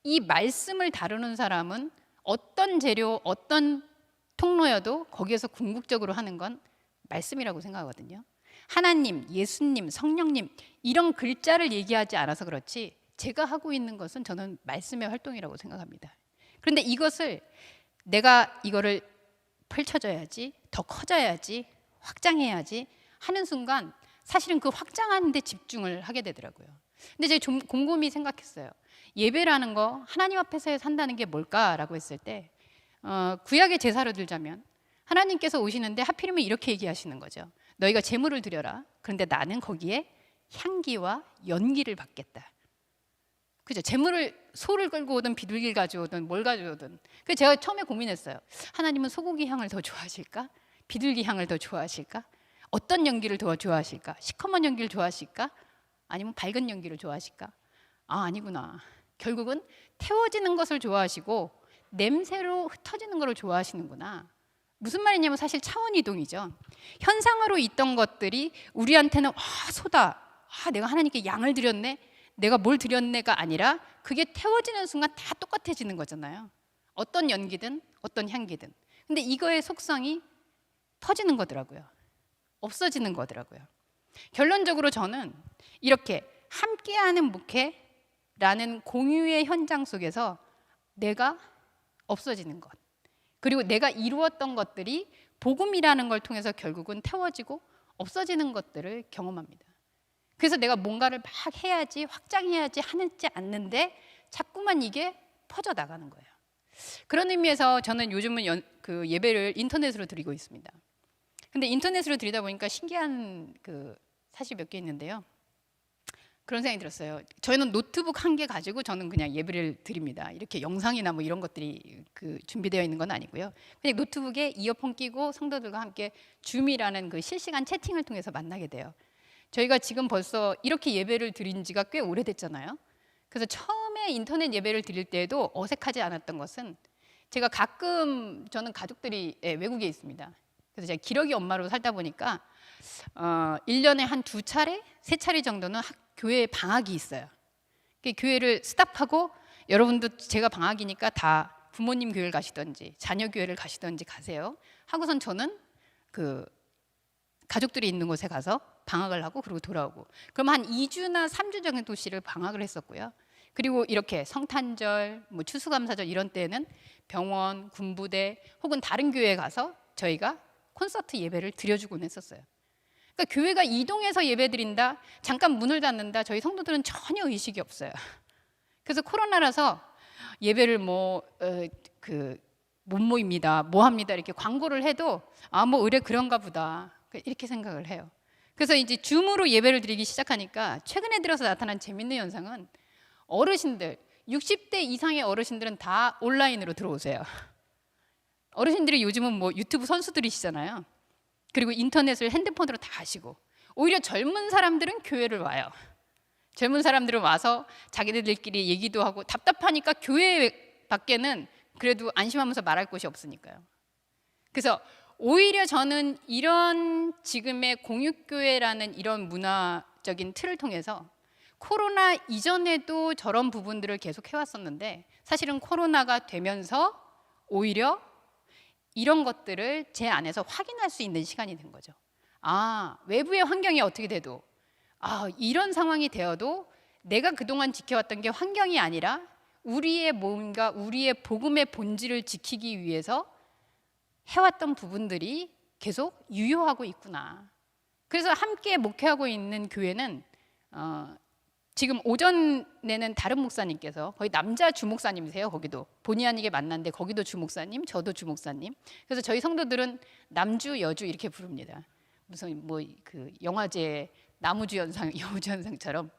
이 말씀을 다루는 사람은 어떤 재료, 어떤 통로여도 거기에서 궁극적으로 하는 건 말씀이라고 생각하거든요. 하나님, 예수님, 성령님 이런 글자를 얘기하지 않아서 그렇지 제가 하고 있는 것은 저는 말씀의 활동이라고 생각합니다. 그런데 이것을 내가 이거를 펼쳐져야지, 더 커져야지, 확장해야지 하는 순간 사실은 그 확장하는 데 집중을 하게 되더라고요. 근데 제가 좀 곰곰이 생각했어요. 예배라는 거, 하나님 앞에서 산다는 게 뭘까라고 했을 때 구약의 제사로 들자면 하나님께서 오시는데 하필이면 이렇게 얘기하시는 거죠. 너희가 제물을 드려라. 그런데 나는 거기에 향기와 연기를 받겠다. 그죠? 제물을, 소를 끌고 오든 비둘기를 가져오든 뭘 가져오든. 그래서 제가 처음에 고민했어요. 하나님은 소고기 향을 더 좋아하실까? 비둘기 향을 더 좋아하실까? 어떤 연기를 더 좋아하실까? 시커먼 연기를 좋아하실까? 아니면 밝은 연기를 좋아하실까? 아니구나. 결국은 태워지는 것을 좋아하시고 냄새로 흩어지는 것을 좋아하시는구나. 무슨 말이냐면 사실 차원 이동이죠. 현상으로 있던 것들이 우리한테는 소다. 내가 하나님께 양을 드렸네. 내가 뭘 드렸네가 아니라 그게 태워지는 순간 다 똑같아지는 거잖아요. 어떤 연기든 어떤 향기든. 근데 이거의 속성이 터지는 거더라고요. 없어지는 거더라고요. 결론적으로 저는 이렇게 함께하는 목회라는 공유의 현장 속에서 내가 없어지는 것, 그리고 내가 이루었던 것들이 복음이라는 걸 통해서 결국은 태워지고 없어지는 것들을 경험합니다. 그래서 내가 뭔가를 막 해야지, 확장해야지 하지 않는데 자꾸만 이게 퍼져나가는 거예요. 그런 의미에서 저는 요즘은 그 예배를 인터넷으로 드리고 있습니다. 근데 인터넷으로 드리다 보니까 신기한 그 사실 몇 개 있는데요. 그런 생각이 들었어요. 저희는 노트북 한 개 가지고 저는 그냥 예배를 드립니다. 이렇게 영상이나 뭐 이런 것들이 그 준비되어 있는 건 아니고요. 그냥 노트북에 이어폰 끼고 성도들과 함께 줌이라는 그 실시간 채팅을 통해서 만나게 돼요. 저희가 지금 벌써 이렇게 예배를 드린 지가 꽤 오래됐잖아요. 그래서 처음에 인터넷 예배를 드릴 때에도 어색하지 않았던 것은, 제가 가끔, 저는 가족들이 외국에 있습니다. 그래서 제가 기러기 엄마로 살다 보니까 1년에 한 2차례, 3차례 정도는 교회에 방학이 있어요. 교회를 스탑하고 여러분도 제가 방학이니까 다 부모님 교회를 가시든지 자녀 교회를 가시든지 가세요. 하고선 저는 그 가족들이 있는 곳에 가서 방학을 하고 그리고 돌아오고, 그럼 한 2주나 3주 정도씩을 방학을 했었고요. 그리고 이렇게 성탄절, 뭐 추수감사절 이런 때는 병원, 군부대 혹은 다른 교회에 가서 저희가 콘서트 예배를 드려주곤 했었어요. 그러니까 교회가 이동해서 예배 드린다, 잠깐 문을 닫는다, 저희 성도들은 전혀 의식이 없어요. 그래서 코로나라서 예배를 못 모입니다, 뭐 합니다 이렇게 광고를 해도 뭐 의뢰 그런가 보다 이렇게 생각을 해요. 그래서 이제 줌으로 예배를 드리기 시작하니까 최근에 들어서 나타난 재밌는 현상은 어르신들, 60대 이상의 어르신들은 다 온라인으로 들어오세요. 어르신들이 요즘은 뭐 유튜브 선수들이시잖아요. 그리고 인터넷을 핸드폰으로 다 하시고, 오히려 젊은 사람들은 교회를 와요. 젊은 사람들은 와서 자기들끼리 얘기도 하고, 답답하니까 교회 밖에는 그래도 안심하면서 말할 곳이 없으니까요. 그래서 오히려 저는 이런 지금의 공육교회라는 이런 문화적인 틀을 통해서 코로나 이전에도 저런 부분들을 계속 해왔었는데, 사실은 코로나가 되면서 오히려 이런 것들을 제 안에서 확인할 수 있는 시간이 된 거죠. 외부의 환경이 어떻게 돼도, 이런 상황이 되어도 내가 그동안 지켜왔던 게 환경이 아니라 우리의 뭔가 우리의 복음의 본질을 지키기 위해서 해왔던 부분들이 계속 유효하고 있구나. 그래서 함께 목회하고 있는 교회는 지금 오전에는 다른 목사님께서, 거의 남자 주목사님이세요. 거기도 본의 아니게 만났는데 거기도 주목사님, 저도 주목사님. 그래서 저희 성도들은 남주 여주 이렇게 부릅니다. 무슨 뭐 그 영화제 나무주 연상, 여우주 연상처럼.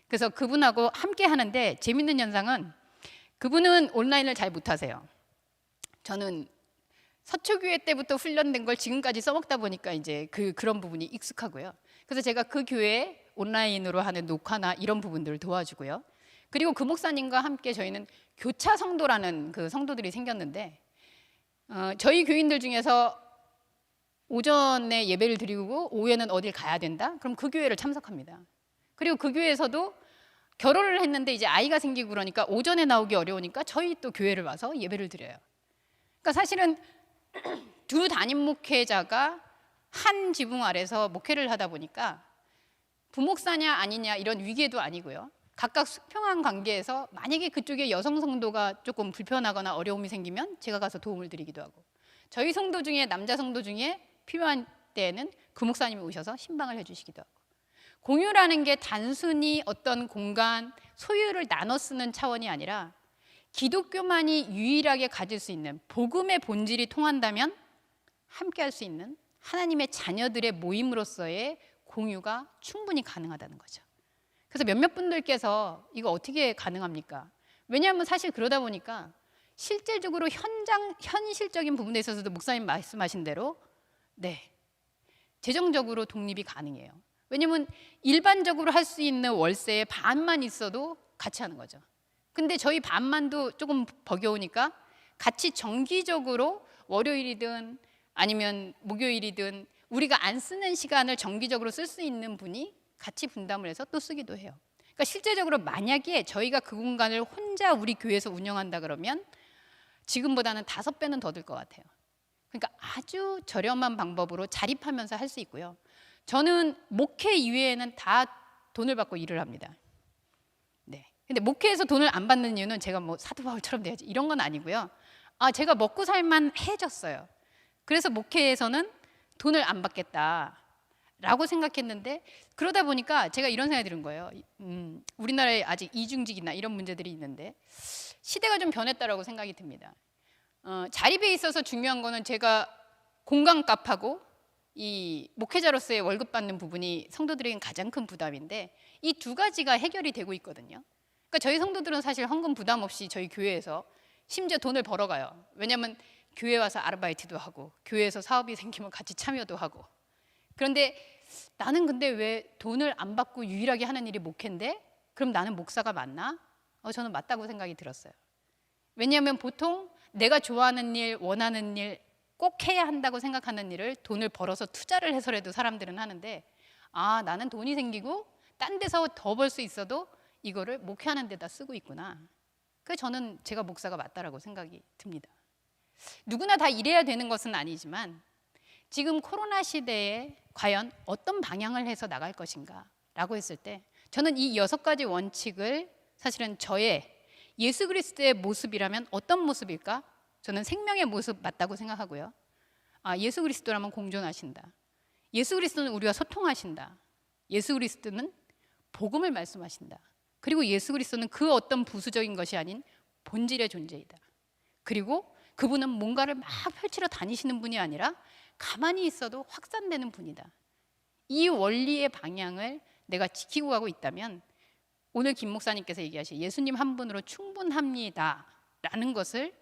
그래서 그분하고 함께 하는데 재밌는 현상은, 그분은 온라인을 잘 못하세요. 저는 서초교회 때부터 훈련된 걸 지금까지 써먹다 보니까 이제 그런 부분이 익숙하고요. 그래서 제가 그 교회에 온라인으로 하는 녹화나 이런 부분들을 도와주고요. 그리고 그 목사님과 함께 저희는 교차 성도라는 그 성도들이 생겼는데, 저희 교인들 중에서 오전에 예배를 드리고 오후에는 어딜 가야 된다? 그럼 그 교회를 참석합니다. 그리고 그 교회에서도 결혼을 했는데 이제 아이가 생기고 그러니까 오전에 나오기 어려우니까 저희 또 교회를 와서 예배를 드려요. 그러니까 사실은 두 담임 목회자가 한 지붕 아래서 목회를 하다 보니까 부목사냐 아니냐 이런 위계도 아니고요. 각각 수평한 관계에서 만약에 그쪽에 여성 성도가 조금 불편하거나 어려움이 생기면 제가 가서 도움을 드리기도 하고, 저희 성도 중에 남자 성도 중에 필요한 때에는 그 목사님이 오셔서 신방을 해주시기도 하고, 공유라는 게 단순히 어떤 공간, 소유를 나눠 쓰는 차원이 아니라 기독교만이 유일하게 가질 수 있는, 복음의 본질이 통한다면 함께 할 수 있는 하나님의 자녀들의 모임으로서의 공유가 충분히 가능하다는 거죠. 그래서 몇몇 분들께서 이거 어떻게 가능합니까? 왜냐하면 사실 그러다 보니까 실질적으로 현실적인 부분에 있어서도 목사님 말씀하신 대로 재정적으로 독립이 가능해요. 왜냐하면 일반적으로 할 수 있는 월세의 반만 있어도 같이 하는 거죠. 근데 저희 반만도 조금 버겨우니까 같이 정기적으로 월요일이든 아니면 목요일이든 우리가 안 쓰는 시간을 정기적으로 쓸 수 있는 분이 같이 분담을 해서 또 쓰기도 해요. 그러니까 실제적으로 만약에 저희가 그 공간을 혼자 우리 교회에서 운영한다 그러면 지금보다는 5배는 더 들 것 같아요. 그러니까 아주 저렴한 방법으로 자립하면서 할 수 있고요. 저는 목회 이외에는 다 돈을 받고 일을 합니다. 근데 목회에서 돈을 안 받는 이유는 제가 뭐 사도 바울처럼 돼야지 이런 건 아니고요. 제가 먹고 살만 해졌어요. 그래서 목회에서는 돈을 안 받겠다라고 생각했는데, 그러다 보니까 제가 이런 생각이 드는 거예요. 우리나라에 아직 이중직이나 이런 문제들이 있는데 시대가 좀 변했다라고 생각이 듭니다. 자립에 있어서 중요한 거는 제가 공간값하고 이 목회자로서의 월급 받는 부분이 성도들에겐 가장 큰 부담인데, 이 두 가지가 해결이 되고 있거든요. 그러니까 저희 성도들은 사실 헌금 부담 없이 저희 교회에서 심지어 돈을 벌어가요. 왜냐하면 교회 와서 아르바이트도 하고 교회에서 사업이 생기면 같이 참여도 하고. 그런데 나는 근데 왜 돈을 안 받고 유일하게 하는 일이 목회인데 그럼 나는 목사가 맞나? 저는 맞다고 생각이 들었어요. 왜냐하면 보통 내가 좋아하는 일, 원하는 일, 꼭 해야 한다고 생각하는 일을 돈을 벌어서 투자를 해서라도 사람들은 하는데, 나는 돈이 생기고 딴 데서 더 벌 수 있어도 이거를 목회하는 데다 쓰고 있구나. 그래서 저는 제가 목사가 맞다라고 생각이 듭니다. 누구나 다 이래야 되는 것은 아니지만 지금 코로나 시대에 과연 어떤 방향을 해서 나갈 것인가 라고 했을 때, 저는 이 6가지 원칙을 사실은 저의 예수 그리스도의 모습이라면 어떤 모습일까? 저는 생명의 모습 맞다고 생각하고요. 예수 그리스도라면 공존하신다. 예수 그리스도는 우리와 소통하신다. 예수 그리스도는 복음을 말씀하신다. 그리고 예수 그리스도는 그 어떤 부수적인 것이 아닌 본질의 존재이다. 그리고 그분은 뭔가를 막 펼치러 다니시는 분이 아니라 가만히 있어도 확산되는 분이다. 이 원리의 방향을 내가 지키고 가고 있다면 오늘 김 목사님께서 얘기하신 예수님 한 분으로 충분합니다 라는 것을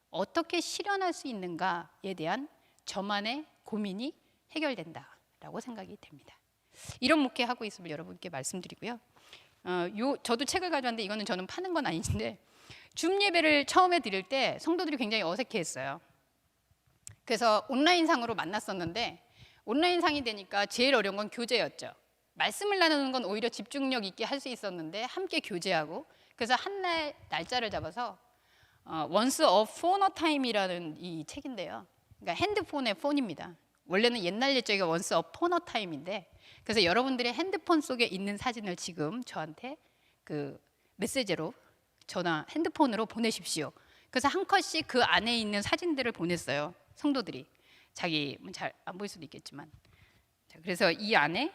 어떻게 실현할 수 있는가에 대한 저만의 고민이 해결된다라고 생각이 됩니다. 이런 목회하고 있음을 여러분께 말씀드리고요. 저도 책을 가져왔는데 이거는 저는 파는 건 아닌데 줌 예배를 처음에 드릴 때 성도들이 굉장히 어색해했어요. 그래서 온라인상으로 만났었는데 온라인상이 되니까 제일 어려운 건 교제였죠. 말씀을 나누는 건 오히려 집중력 있게 할 수 있었는데 함께 교제하고, 그래서 한 날짜를 잡아서 Once Upon a Time이라는 이 책인데요. 그러니까 핸드폰의 폰입니다. 원래는 옛날 옛적에 Once Upon a Time인데, 그래서 여러분들의 핸드폰 속에 있는 사진을 지금 저한테 그 메시지로 전화 핸드폰으로 보내십시오. 그래서 한 컷씩 그 안에 있는 사진들을 보냈어요. 성도들이 자기 잘 안 보일 수도 있겠지만, 자, 그래서 이 안에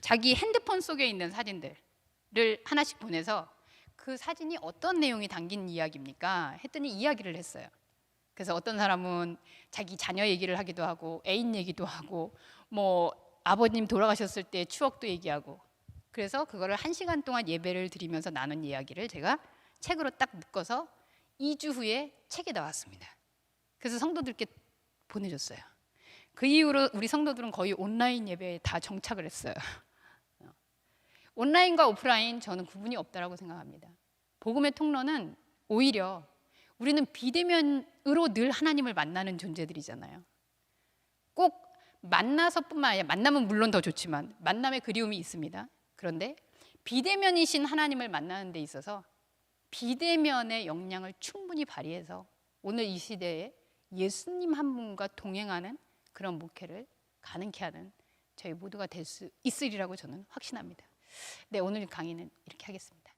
자기 핸드폰 속에 있는 사진들을 하나씩 보내서 그 사진이 어떤 내용이 담긴 이야기입니까? 했더니 이야기를 했어요. 그래서 어떤 사람은 자기 자녀 얘기를 하기도 하고 애인 얘기도 하고 뭐 아버님 돌아가셨을 때 추억도 얘기하고, 그래서 그거를 1시간 동안 예배를 드리면서 나눈 이야기를 제가 책으로 딱 묶어서 2주 후에 책이 나왔습니다. 그래서 성도들께 보내줬어요. 그 이후로 우리 성도들은 거의 온라인 예배에 다 정착을 했어요. 온라인과 오프라인 저는 구분이 없다라고 생각합니다. 복음의 통로는 오히려 우리는 비대면으로 늘 하나님을 만나는 존재들이잖아요. 꼭 만나서뿐만 아니라, 만나면 물론 더 좋지만 만남의 그리움이 있습니다. 그런데 비대면이신 하나님을 만나는 데 있어서 비대면의 역량을 충분히 발휘해서 오늘 이 시대에 예수님 한 분과 동행하는 그런 목회를 가능케 하는 저희 모두가 될 수 있으리라고 저는 확신합니다. 네, 오늘 강의는 이렇게 하겠습니다.